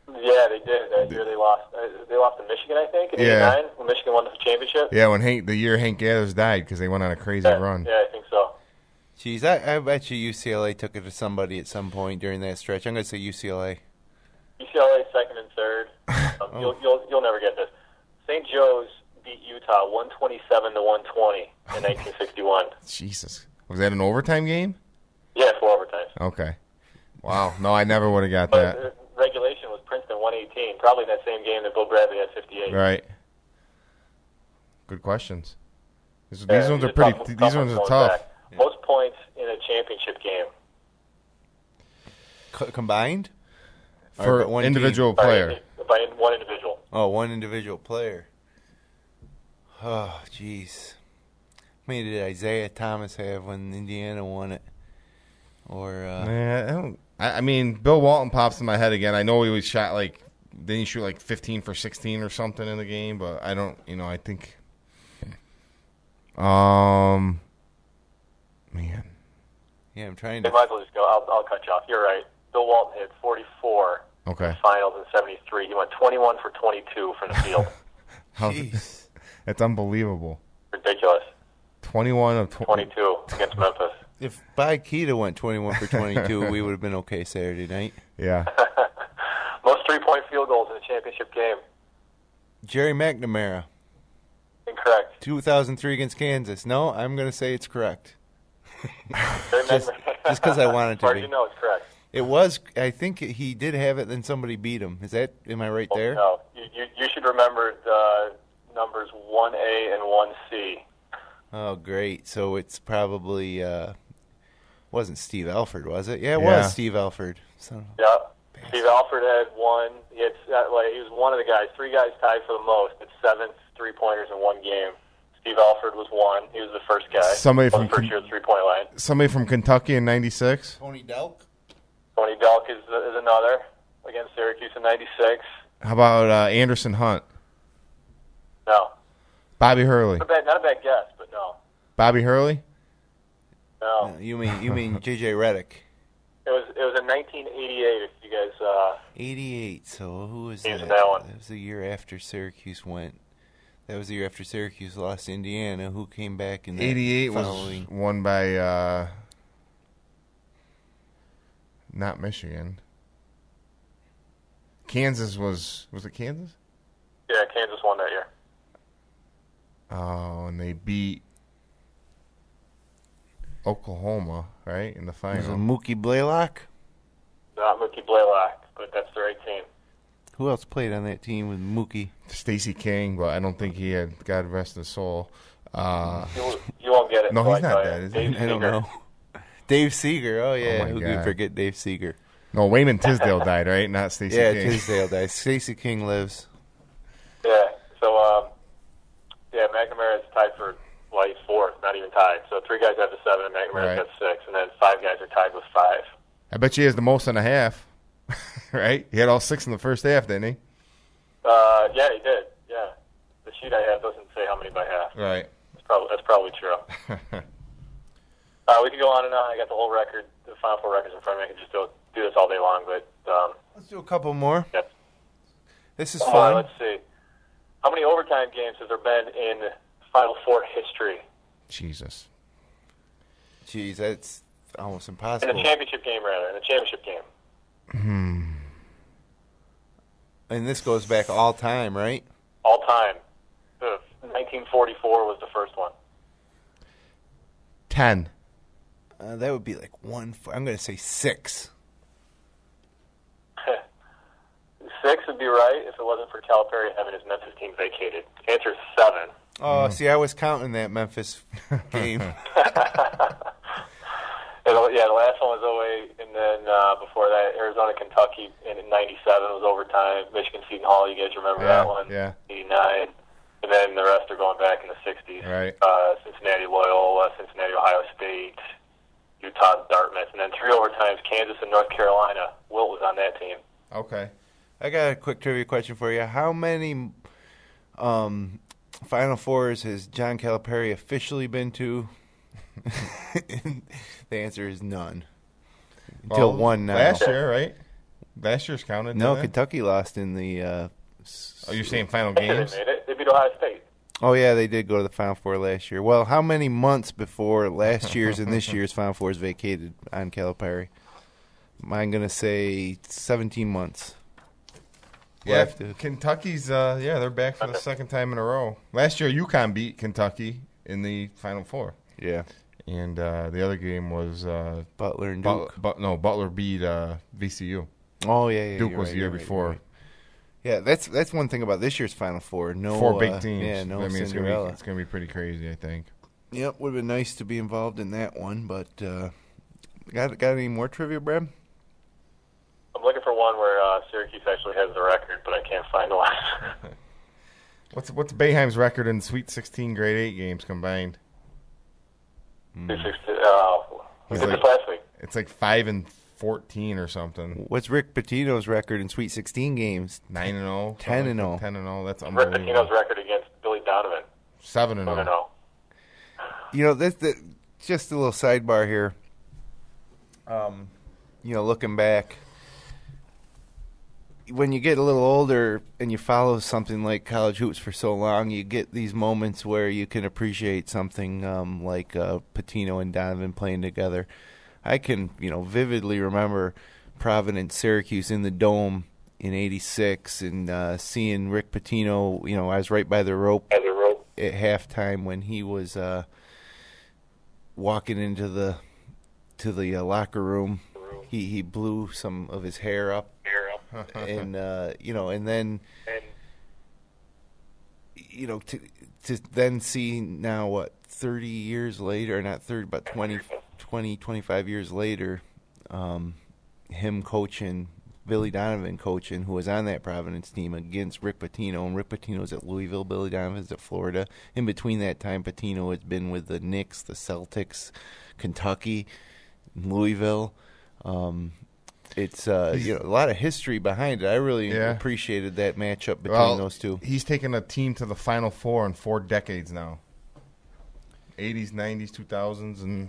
Yeah, they did. That year they lost. They lost to Michigan, I think, in Yeah. '89 when Michigan won the championship. Yeah, when the year Hank Gathers died because they went on a crazy run. Yeah, I think so. Jeez, I bet you UCLA took it to somebody at some point during that stretch. I'm going to say UCLA. UCLA second and third. You'll never get this. St. Joe's beat Utah 127-120 in 1961. Jesus, was that an overtime game? Yeah, 4 overtimes. Okay. Wow. No, I never would have got But that. regulation was Princeton 118, probably that same game that Bill Bradley had 58. Right. Good questions. These Yeah, ones are tough- pretty. tough These ones are going tough. back. Most points in a championship game. Combined? For Or one individual player. By one individual. Oh, one individual player. Oh, jeez. How many did Isaiah Thomas have when Indiana won it? Or I mean, Bill Walton pops in my head again. I know he was shot didn't he shoot 15 for 16 or something in the game? But I don't. I think. Man. yeah, I'm trying They to. might as well just go. I'll cut you off. You're right. Bill Walton hit 44 in Okay. the finals in 73. He went 21 for 22 from the field. Jeez. That's unbelievable. Ridiculous. 21 of 22 against Memphis. If Baikita went 21 for 22, we would have been okay Saturday night. Yeah. Most three-point field goals in a championship game. Jerry McNamara, Incorrect. 2003 against Kansas. No, I'm going to say it's correct. Jerry Just McNamara- 'cause I want it to As far be. as you know, it's correct. It was, I think he did have it, then somebody beat him. Am I right there? No, you should remember the numbers 1A and 1C. Oh, great. So it's probably, wasn't Steve Alford, was it? Yeah, it Yeah. was Steve Alford. So, Yeah. Steve Alford had one. He was one of the guys. Three guys tied for the most at 7 three-pointers in one game. Steve Alford was one. He was the first guy. Somebody on from the first year three-point line. Somebody from Kentucky in '96. Tony Delk? Tony Delk is another against Syracuse in '96. How about Anderson Hunt? No, Bobby Hurley. not a bad guess, but no. Bobby Hurley? No. No, you mean J.J. Redick. It was in 1988. If you guys 88. So who was He's that? that one. That was the year after Syracuse went. That was the year after Syracuse lost to Indiana. Who came back in that 88 was following? won by not Michigan. Kansas was it Kansas? yeah, Kansas won that year. Oh, and they beat Oklahoma, right, in the Was final. it Mookie Blaylock? Not Mookie Blaylock, but that's the right team. Who else played on that team with Mookie? Stacey King, but I don't think he had, God rest his soul. You won't get it. No, until he's I not tell dead, you. is he? Dave I don't Seeger. know. Dave Seeger. Oh, yeah. my Who God. could forget Dave Seeger? No, Wayman Tisdale died, right? Not Stacey Yeah, King. Tisdale died. Stacey King lives. Yeah. So, McNamara is tied for, he's fourth, not even tied. So three guys have the 7, and McNamara's Right. got 6, and then 5 guys are tied with 5. I bet you he has the most in a half, right? He had all 6 in the first half, didn't he? Yeah, he did. Yeah. The sheet I have doesn't say how many by half. Right. That's probably true. We can go on and on. I got the whole record, the Final Four records in front of me. I can just do this all day long, but Let's do a couple more. yeah. This is fun. Let's see. How many overtime games has there been in Final Four history? Jesus. Jeez, that's almost In impossible. a championship game, rather. In a championship game. And this goes back all time, right? All time. 1944 was the first one. 10. That would be like I'm going to say 6. 6 would be right if it wasn't for Calipari having his Memphis team vacated. Answer is 7. Oh, see, I was counting that Memphis game. Yeah, the last one was 08, and then before that, Arizona, Kentucky, and in 97 was overtime. Michigan, Seton Hall, you guys remember that one? Yeah. 89. And then the rest are going back in the 60s. Right. Cincinnati, Loyola, Cincinnati, Ohio State, Utah, Dartmouth, and then 3 overtimes, Kansas and North Carolina. Wilt was on that team. Okay. I got a quick trivia question for you. How many Final Fours has John Calipari officially been to? The answer is none. Until one now. Last year, right? Last year's counted. No, didn't it? Kentucky lost in the. Oh, you're saying final Yeah, games? they made it. They beat Ohio State. Oh yeah, they did go to the Final Four last year. Well, how many months before last year's and this year's Final Fours vacated on Calipari? I'm gonna say 17 months. Yeah, Left to- Kentucky's. They're back for the second time in a row. Last year, UConn beat Kentucky in the Final Four. Yeah. And the other game was Butler and Duke. Butler beat VCU. Oh yeah, Duke was the year before. Right. Yeah, that's one thing about this year's Final Four. No, 4 big teams. Yeah, no Cinderella. It's gonna be pretty crazy, I think. Yep, would have been nice to be involved in that one, but got any more trivia, Brad? I'm looking for one where Syracuse actually has the record, but I can't find one. What's Boeheim's record in Sweet 16 Grade 8 games combined? We did this last week. It's like 5-14 or something. What's Rick Pitino's record in Sweet 16 games? 9-0. 10-0. 10-0. That's Rick unbelievable. Pitino's record against Billy Donovan. 7-0. 7-0. You know, just a little sidebar here. Looking back, when you get a little older and you follow something like college hoops for so long, you get these moments where you can appreciate something like Pitino and Donovan playing together. I can, vividly remember Providence, Syracuse in the Dome in '86 and seeing Rick Pitino. I was right by the rope at halftime when he was walking into the locker room. He blew some of his hair up. And and then to then see now 30 years later, or not 30, but 20, 25 years later, him coaching, Billy Donovan coaching, who was on that Providence team against Rick Pitino, and Rick Pitino's at Louisville, Billy Donovan's at Florida. In between that time, Pitino has been with the Knicks, the Celtics, Louisville. It's a lot of history behind it. I really appreciated that matchup between those two. He's taken a team to the Final Four in 4 decades now. 80s, 90s, 2000s, and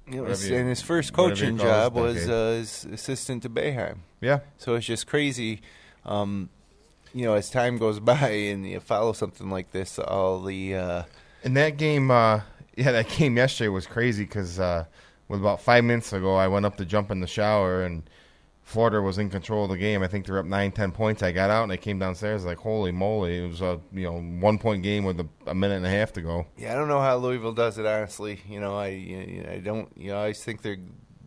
and his first coaching job was as assistant to Boeheim. Yeah. So it's just crazy. As time goes by and you follow something like this, all the and that game, that game yesterday was crazy because with about 5 minutes ago, I went up to jump in the shower and Florida was in control of the game. I think they were up 9-10 points. I got out and I came downstairs like, holy moly! It was a 1-point game with a minute and a half to go. Yeah, I don't know how Louisville does it, honestly. I don't. I always think they're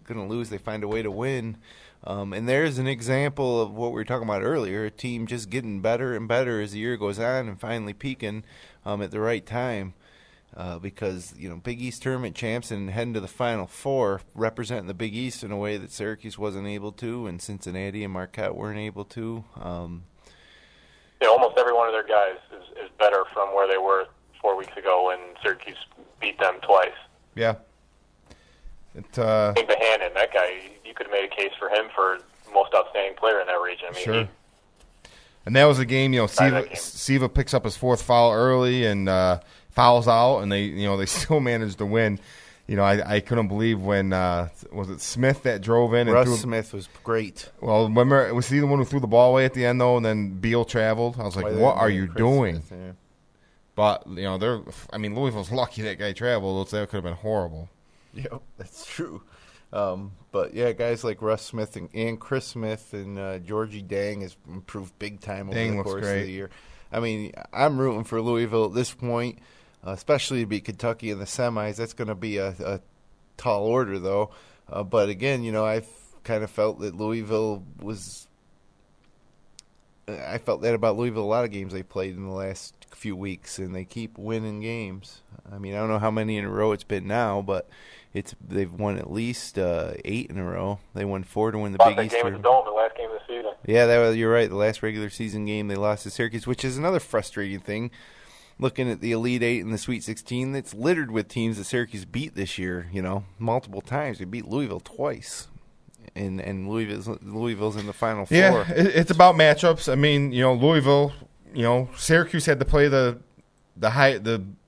going to lose. They find a way to win. And there's an example of what we were talking about earlier: a team just getting better and better as the year goes on, and finally peaking at the right time. Because Big East tournament champs and heading to the Final Four, representing the Big East in a way that Syracuse wasn't able to, and Cincinnati and Marquette weren't able to. Almost every one of their guys is better from where they were 4 weeks ago when Syracuse beat them twice. Yeah. I think Bohannon, that guy, you could have made a case for him for most outstanding player in that region. Sure. And that was a game. Siva picks up his 4th foul early and fouls out, and they still managed to win. I couldn't believe when was it Smith that drove in? Russ Smith was great. Well, remember, was he the one who threw the ball away at the end though? And then Beal traveled. I was like, "What are you doing?" Smith, yeah. But Louisville's lucky that guy traveled. That could have been horrible. Yep, that's true. But yeah, guys like Russ Smith and Chris Smith and Georgie Dang has improved big time over the course of the year. I mean, I'm rooting for Louisville at this point, especially to beat Kentucky in the semis. That's going to be a tall order, though. But again, I've kind of felt that Louisville was. I felt that about Louisville. A lot of games they played in the last few weeks, and they keep winning games. I mean, I don't know how many in a row it's been now, but they've won at least 8 in a row. They won 4 to win the Big East tournament. The Dome, the last game of the season. Yeah, you're right. The last regular season game they lost to Syracuse, which is another frustrating thing. Looking at the Elite 8 and the Sweet 16, it's littered with teams that Syracuse beat this year. Multiple times. They beat Louisville twice, and Louisville's in the Final Four. Yeah, it's about matchups. I mean, Louisville. Syracuse had to play the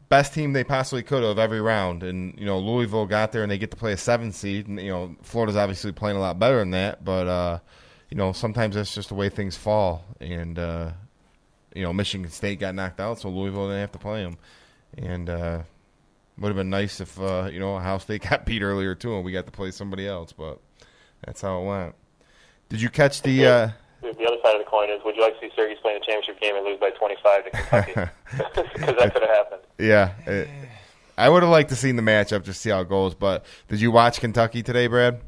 best team they possibly could have every round, and Louisville got there and they get to play a 7 seed. And Florida's obviously playing a lot better than that, but sometimes that's just the way things fall. And Michigan State got knocked out, so Louisville didn't have to play them. And would have been nice if Ohio State got beat earlier too, and we got to play somebody else. But that's how it went. Did you catch the? The other side of the coin is: would you like to see Syracuse play in a championship game and lose by 25 to Kentucky? Because that could have happened. Yeah. I would have liked to see the matchup, just see how it goes. But did you watch Kentucky today, Brad?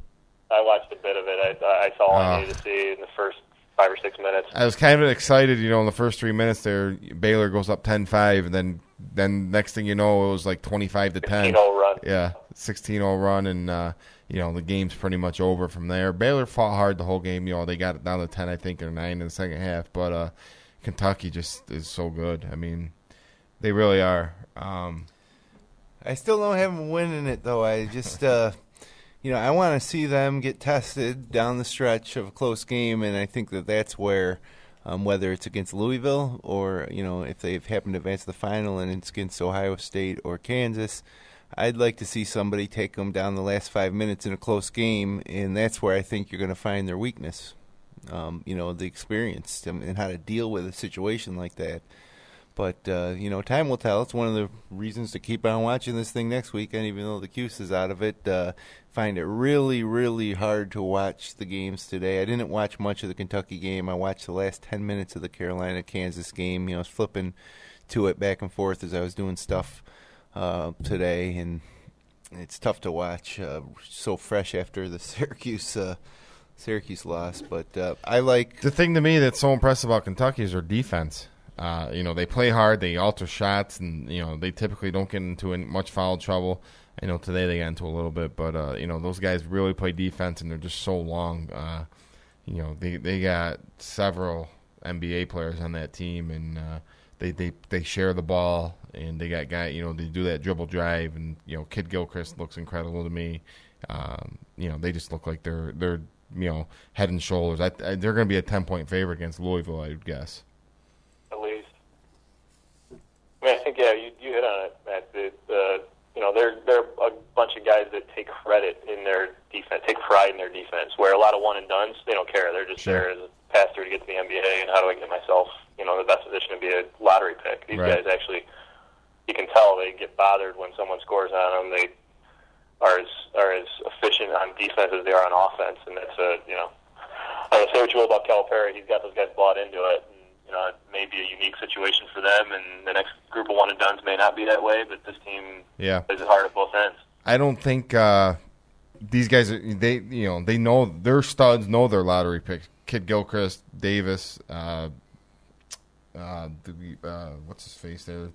I watched a bit of it. I saw all I needed to see in the first 5 or 6 minutes. I was kind of excited, in the first 3 minutes there, Baylor goes up 10-5, and then next thing you know, it was like 25-10. 16-0 run. Yeah, 16-0 run, and the game's pretty much over from there. Baylor fought hard the whole game. They got it down to 10, I think, or 9 in the second half. But Kentucky just is so good. I mean, they really are. I still don't have them winning it, though. I just, I want to see them get tested down the stretch of a close game, and I think that's where, whether it's against Louisville or, if they've happened to advance to the final and it's against Ohio State or Kansas, I'd like to see somebody take them down the last 5 minutes in a close game, and that's where I think you're going to find their weakness, the experience and how to deal with a situation like that. But, time will tell. It's one of the reasons to keep on watching this thing next weekend, even though the Cuse is out of it. Find it really, really hard to watch the games today. I didn't watch much of the Kentucky game. I watched the last 10 minutes of the Carolina-Kansas game. I was flipping to it back and forth as I was doing stuff today, and it's tough to watch. So fresh after the Syracuse loss. But I like... The thing to me that's so impressive about Kentucky is their defense. They play hard, they alter shots, and, they typically don't get into much foul trouble. I know today they got into a little bit, but, those guys really play defense, and they're just so long. They got several NBA players on that team, and they share the ball, and they got guys, they do that dribble drive, and, Kid Gilchrist looks incredible to me. They just look like they're head and shoulders. They're going to be a 10-point favorite against Louisville, I would guess. At least. I mean, I think, you hit on it, Matt. They're a bunch of guys that take credit in their defense, take pride in their defense, where a lot of one-and-dones, they don't care. They're just there as a pass-through to get to the NBA, and how do I get myself, in the best position to be a lottery pick. These guys actually, you can tell they get bothered when someone scores on them. They are as efficient on defense as they are on offense, and that's I don't say what you will about Calipari. He's got those guys bought into it. It may be a unique situation for them, and the next group of one-and-dones may not be that way, but this team plays it hard at both ends. I don't think these guys, they know their studs, know their lottery picks. Kid Gilchrist, Davis, what's his face there?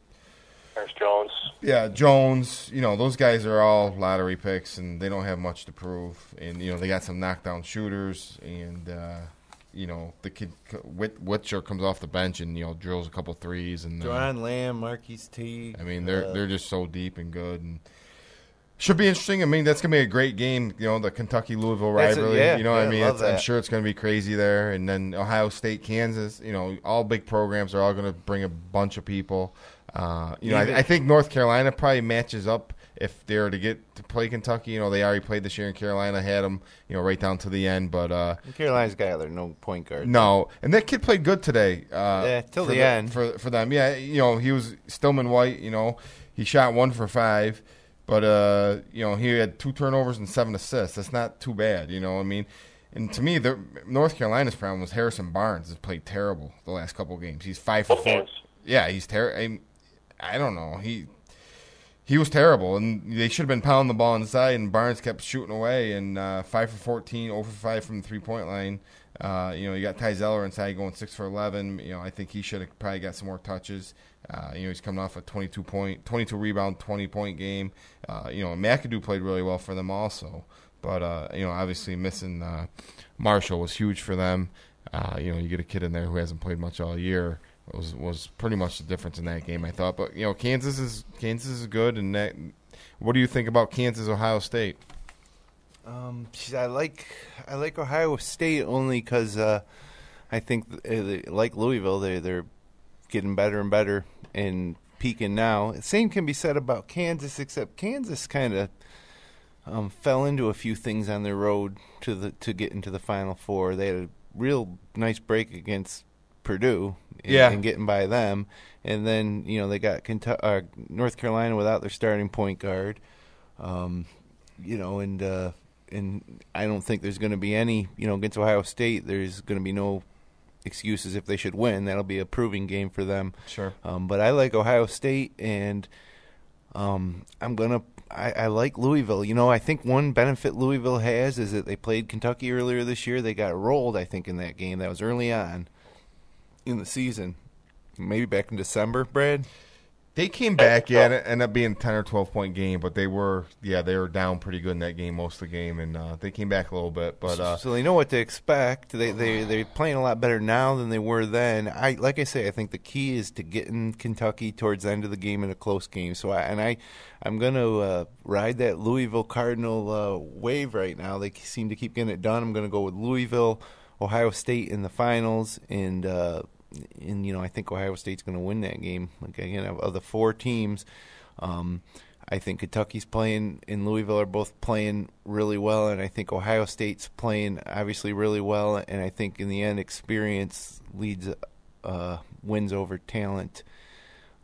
Ernest Jones. Yeah, Jones. Those guys are all lottery picks, and they don't have much to prove. And, they got some knockdown shooters, and the kid Whitcher comes off the bench and drills a couple threes, and John Lamb, Marquise Teague. I mean, they're just so deep and good, and should be interesting. I mean, that's gonna be a great game. The Kentucky Louisville rivalry. I'm sure it's gonna be crazy there. And then Ohio State, Kansas. All big programs are all gonna bring a bunch of people. I think North Carolina probably matches up. If they were to get to play Kentucky, they already played this year in Carolina, had them, right down to the end. But Carolina's got no point guard. No, and that kid played good today. Till the end for them. Yeah, he was Stillman White. He shot 1 for 5, but he had 2 turnovers and 7 assists. That's not too bad. And to me, North Carolina's problem was Harrison Barnes has played terrible the last couple of games. He's 5 for 4. Yeah, he's terrible. I don't know. He was terrible, and they should have been pounding the ball inside, and Barnes kept shooting away, and 5 for 14, 0 for 5 from the three-point line. You got Ty Zeller inside going 6 for 11. I think he should have probably got some more touches. He's coming off a 22 rebound, 20-point game. McAdoo played really well for them also. But, obviously missing Marshall was huge for them. You get a kid in there who hasn't played much all year. Was pretty much the difference in that game, I thought. But Kansas is good, and that. What do you think about Kansas Ohio State? I like Ohio State only because I think like Louisville, they're getting better and better and peaking now. The same can be said about Kansas, except Kansas kind of fell into a few things on their road to get into the Final Four. They had a real nice break against Purdue and getting by them, and then they got North Carolina without their starting point guard, and I don't think there's going to be any against Ohio State. There's going to be no excuses if they should win. That'll be a proving game for them. Sure. But I like Ohio State, and I like Louisville. You know, I think one benefit Louisville has is that they played Kentucky earlier this year. They got rolled, I think, in that game. That was early on in the season. Maybe back in December, Brad? They came back, yeah, and it ended up being a 10 or 12-point game, but they were down pretty good in that game most of the game, and they came back a little bit. But so they know what to expect. They're playing a lot better now than they were then. Like I say, I think the key is to getting Kentucky towards the end of the game in a close game. So I'm going to ride that Louisville Cardinal wave right now. They seem to keep getting it done. I'm going to go with Louisville, Ohio State in the finals, and I think Ohio State's going to win that game. Like, again, of the four teams, I think Kentucky's playing and Louisville are both playing really well, and I think Ohio State's playing obviously really well, and I think in the end experience wins over talent.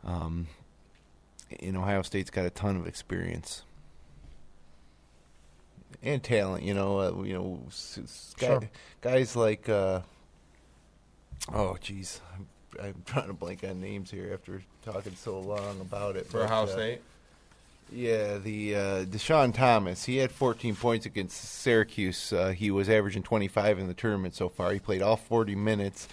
Ohio State's got a ton of experience and talent. Guys like. Oh, geez. I'm trying to blank on names here after talking so long about it. For Ohio State? Yeah, the Deshaun Thomas. He had 14 points against Syracuse. He was averaging 25 in the tournament so far. He played all 40 minutes.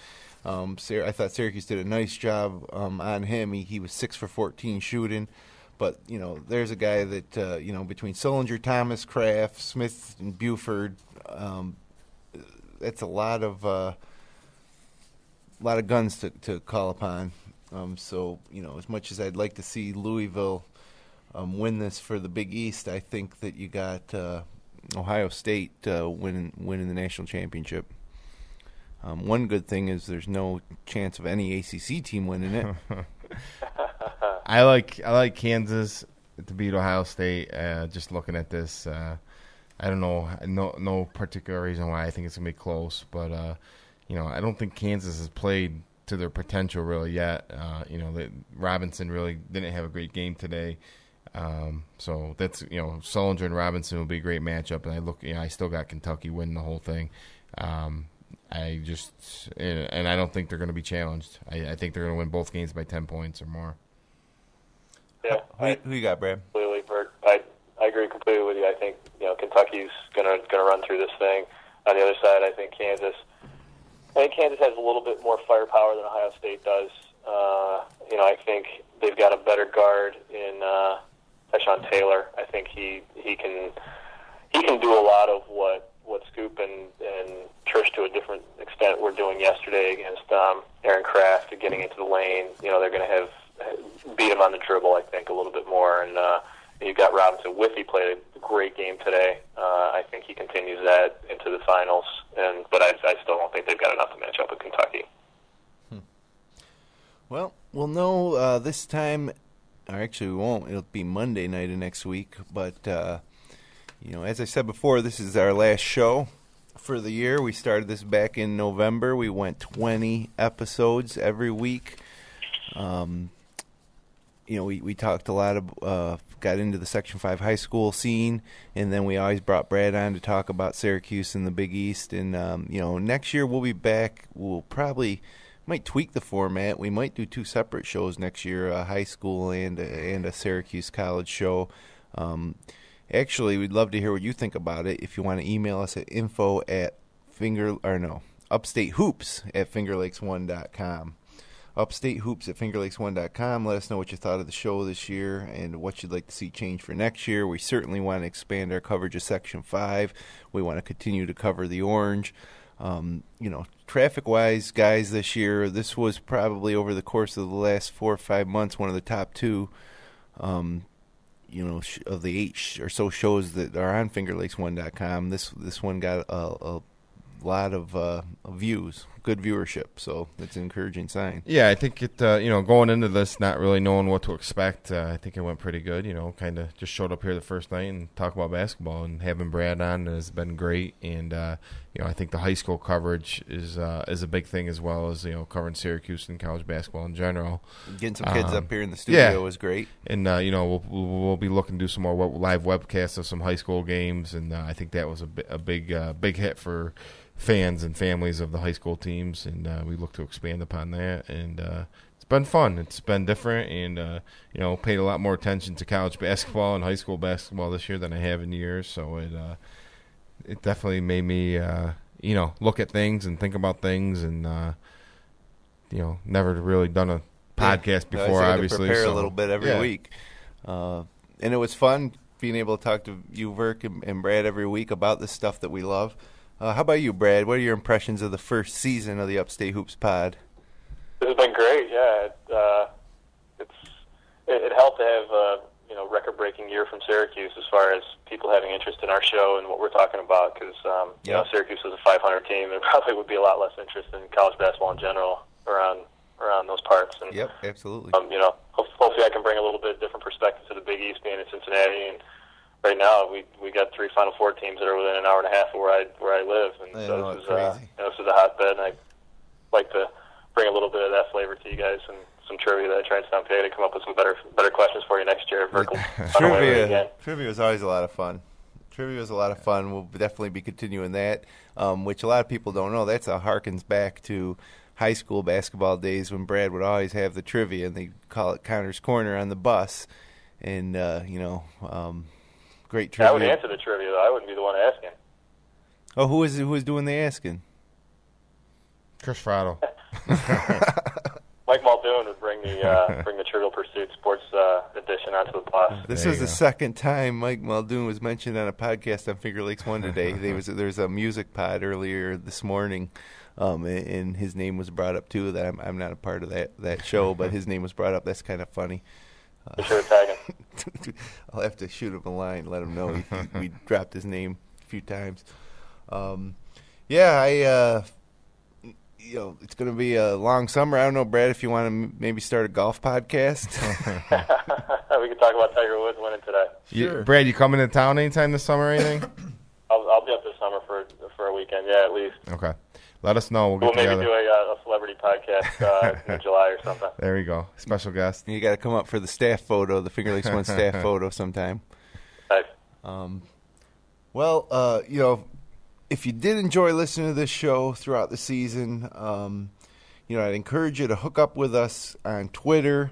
I thought Syracuse did a nice job on him. He was 6 for 14 shooting. But, there's a guy that, between Sullinger, Thomas, Kraft, Smith, and Buford, that's a lot of guns to call upon. As much as I'd like to see Louisville win this for the Big East, I think that you got Ohio State winning the national championship. One good thing is there's no chance of any ACC team winning it. I like Kansas to beat Ohio State. Just looking at this, I don't know, no particular reason why I think it's gonna be close, but. I don't think Kansas has played to their potential really yet. Robinson really didn't have a great game today. So that's, Sullinger and Robinson will be a great matchup. And I still got Kentucky winning the whole thing. And I don't think they're going to be challenged. I think they're going to win both games by 10 points or more. Yeah. Who you got, Brad? Completely, Bert. I agree completely with you. I think, Kentucky's going to run through this thing. On the other side, I think Kansas has a little bit more firepower than Ohio State does. I think they've got a better guard in Tyshawn Taylor. I think he can do a lot of what Scoop and Trish to a different extent were doing yesterday against Aaron Kraft, getting into the lane. They're going to have beat him on the dribble, I think, a little bit more. And you've got Robinson. Whiffy played a great game today. I think he continues that into the finals. But I still don't think they've got enough to match up with Kentucky. Well, we'll know this time. Or actually, we won't. It'll be Monday night of next week. But, as I said before, this is our last show for the year. We started this back in November. We went 20 episodes every week. We talked a lot of, got into the Section 5 high school scene, and then we always brought Brad on to talk about Syracuse and the Big East. And, next year we'll be back. We'll might tweak the format. We might do 2 separate shows next year, a high school and a Syracuse college show. Actually, we'd love to hear what you think about it. If you want to email us at upstatehoops@fingerlakes1.com. upstatehoops@fingerlakes1.com. Let us know what you thought of the show this year and what you'd like to see change for next year. We certainly want to expand our coverage of Section 5. We want to continue to cover the Orange. Traffic-wise, guys, this year, this was probably over the course of the last 4 or 5 months one of the top 2, of the 8 or so shows that are on fingerlakes1.com. This one got a lot of views, good viewership, so that's an encouraging sign. Yeah, I think it, going into this, not really knowing what to expect, I think it went pretty good. Kind of just showed up here the first night and talked about basketball, and having Brad on has been great. And I think the high school coverage is a big thing, as well as covering Syracuse and college basketball in general. Getting some kids up here in the studio was great. And we'll be looking to do some more live webcasts of some high school games, and I think that was a big hit for fans and families of the high school teams, and we look to expand upon that. And it's been fun. It's been different, and paid a lot more attention to college basketball and high school basketball this year than I have in years. So it definitely made me look at things and think about things, and never really done a podcast before. Obviously, to prepare a little bit every week, and it was fun being able to talk to you, Verk, and Brad every week about the stuff that we love. How about you, Brad? What are your impressions of the first season of the Upstate Hoops Pod? This has been great. Yeah, it helped to have a record-breaking year from Syracuse as far as people having interest in our show and what we're talking about. Because Syracuse was a 500 team, there probably would be a lot less interest in college basketball in general around those parts. And yep, absolutely. Hopefully I can bring a little bit different perspective to the Big East being in Cincinnati. And right now we got 3 Final Four teams that are within an hour and a half of where I live, and so this is a hotbed, and I'd like to bring a little bit of that flavor to you guys and some trivia that I tried to stump to come up with some better questions for you next year. Trivia was always a lot of fun. We'll definitely be continuing that, which a lot of people don't know. That harkens back to high school basketball days when Brad would always have the trivia, and they call it Connor's Corner on the bus, and great trivia. I would answer the trivia, though. I wouldn't be the one asking. Oh, who was doing the asking? Chris Frotto. Mike Muldoon would bring the Trivial Pursuit Sports edition onto the bus. This was the second time Mike Muldoon was mentioned on a podcast on Finger Lakes One today. There was a music pod earlier this morning, and his name was brought up too. That I'm not a part of that show, but his name was brought up. That's kind of funny. Be sure to tag him. I'll have to shoot him a line, let him know we dropped his name a few times. It's going to be a long summer. I don't know, Brad, if you want to maybe start a golf podcast. We can talk about Tiger Woods winning today. Sure. Brad, you coming to town anytime this summer or anything? I'll be up this summer for a weekend, at least. Okay. Let us know. We'll maybe do a celebrity podcast in July or something. There we go. Special guest. You got to come up for the staff photo, the Finger Lakes One staff photo sometime. Nice. If you did enjoy listening to this show throughout the season, I'd encourage you to hook up with us on Twitter.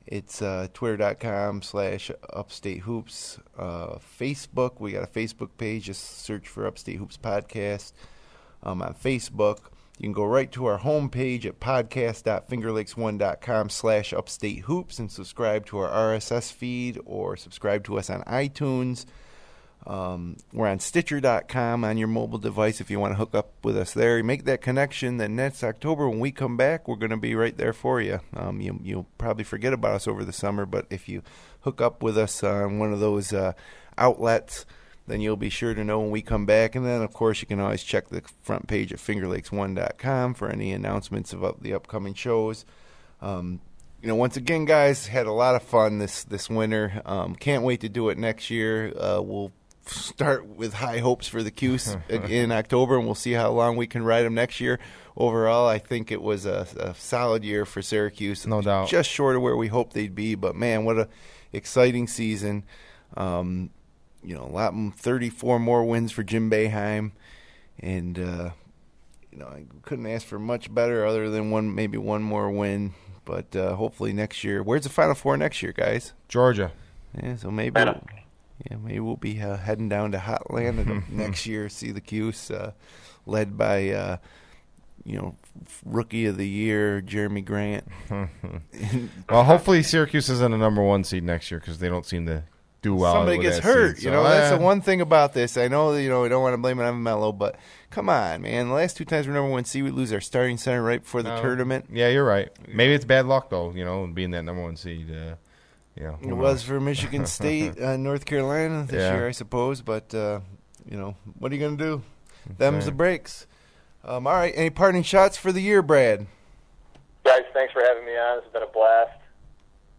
It's twitter.com/Upstate Hoops. Facebook, we got a Facebook page. Just search for Upstate Hoops Podcast on Facebook. You can go right to our homepage at podcast.fingerlakes1.com/Upstate Hoops and subscribe to our RSS feed or subscribe to us on iTunes. We're on Stitcher.com on your mobile device if you want to hook up with us there. You make that connection, then next October when we come back, we're going to be right there for you. You'll probably forget about us over the summer, but if you hook up with us on one of those outlets, then you'll be sure to know when we come back. And then, of course, you can always check the front page at fingerlakes1.com for any announcements about the upcoming shows. Once again, guys, had a lot of fun this winter. Can't wait to do it next year. We'll start with high hopes for the Cuse in October, and we'll see how long we can ride them next year. Overall, I think it was a solid year for Syracuse. No doubt. Just short of where we hoped they'd be, but, man, what an exciting season. 34 more wins for Jim Boeheim, and, I couldn't ask for much better other than maybe one more win. But hopefully next year. Where's the Final Four next year, guys? Georgia. Yeah, so maybe we'll be heading down to Hotland next year. See the Cuse led by Rookie of the Year Jeremy Grant. Well, hopefully Syracuse isn't a number 1 seed next year because they don't seem to do well. Somebody gets hurt. Seed, so that's the one thing about this. I know we don't want to blame it on Melo, but come on, man. The last 2 times we're number 1 seed, we lose our starting center right before the tournament. Yeah, you're right. Maybe it's bad luck though. Being that number 1 seed. It was for Michigan State, North Carolina this year, I suppose. But what are you gonna do? Them's the breaks. All right. Any parting shots for the year, Brad? Guys, thanks for having me on. It's been a blast.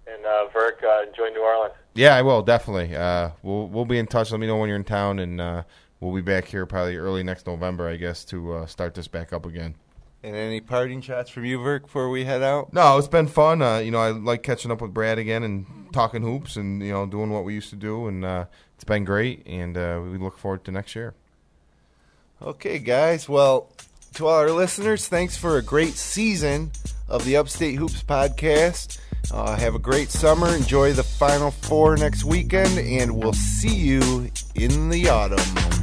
And Verk, enjoy New Orleans. Yeah, I will, definitely. We'll be in touch. Let me know when you're in town, and we'll be back here probably early next November, I guess, to start this back up again. And any parting shots from you, Verk, before we head out? No, it's been fun. I like catching up with Brad again and talking hoops and, doing what we used to do, and it's been great, and we look forward to next year. Okay, guys. Well, to all our listeners, thanks for a great season of the Upstate Hoops podcast. Have a great summer. Enjoy the Final Four next weekend, and we'll see you in the autumn.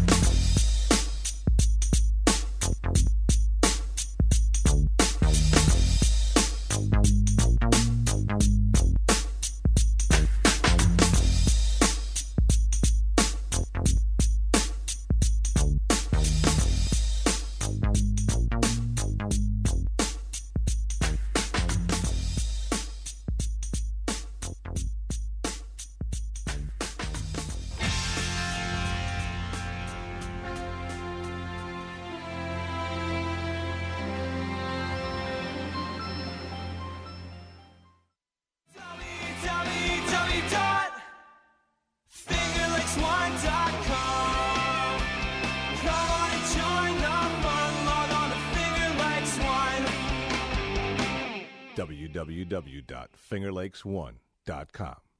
www.fingerlakes1.com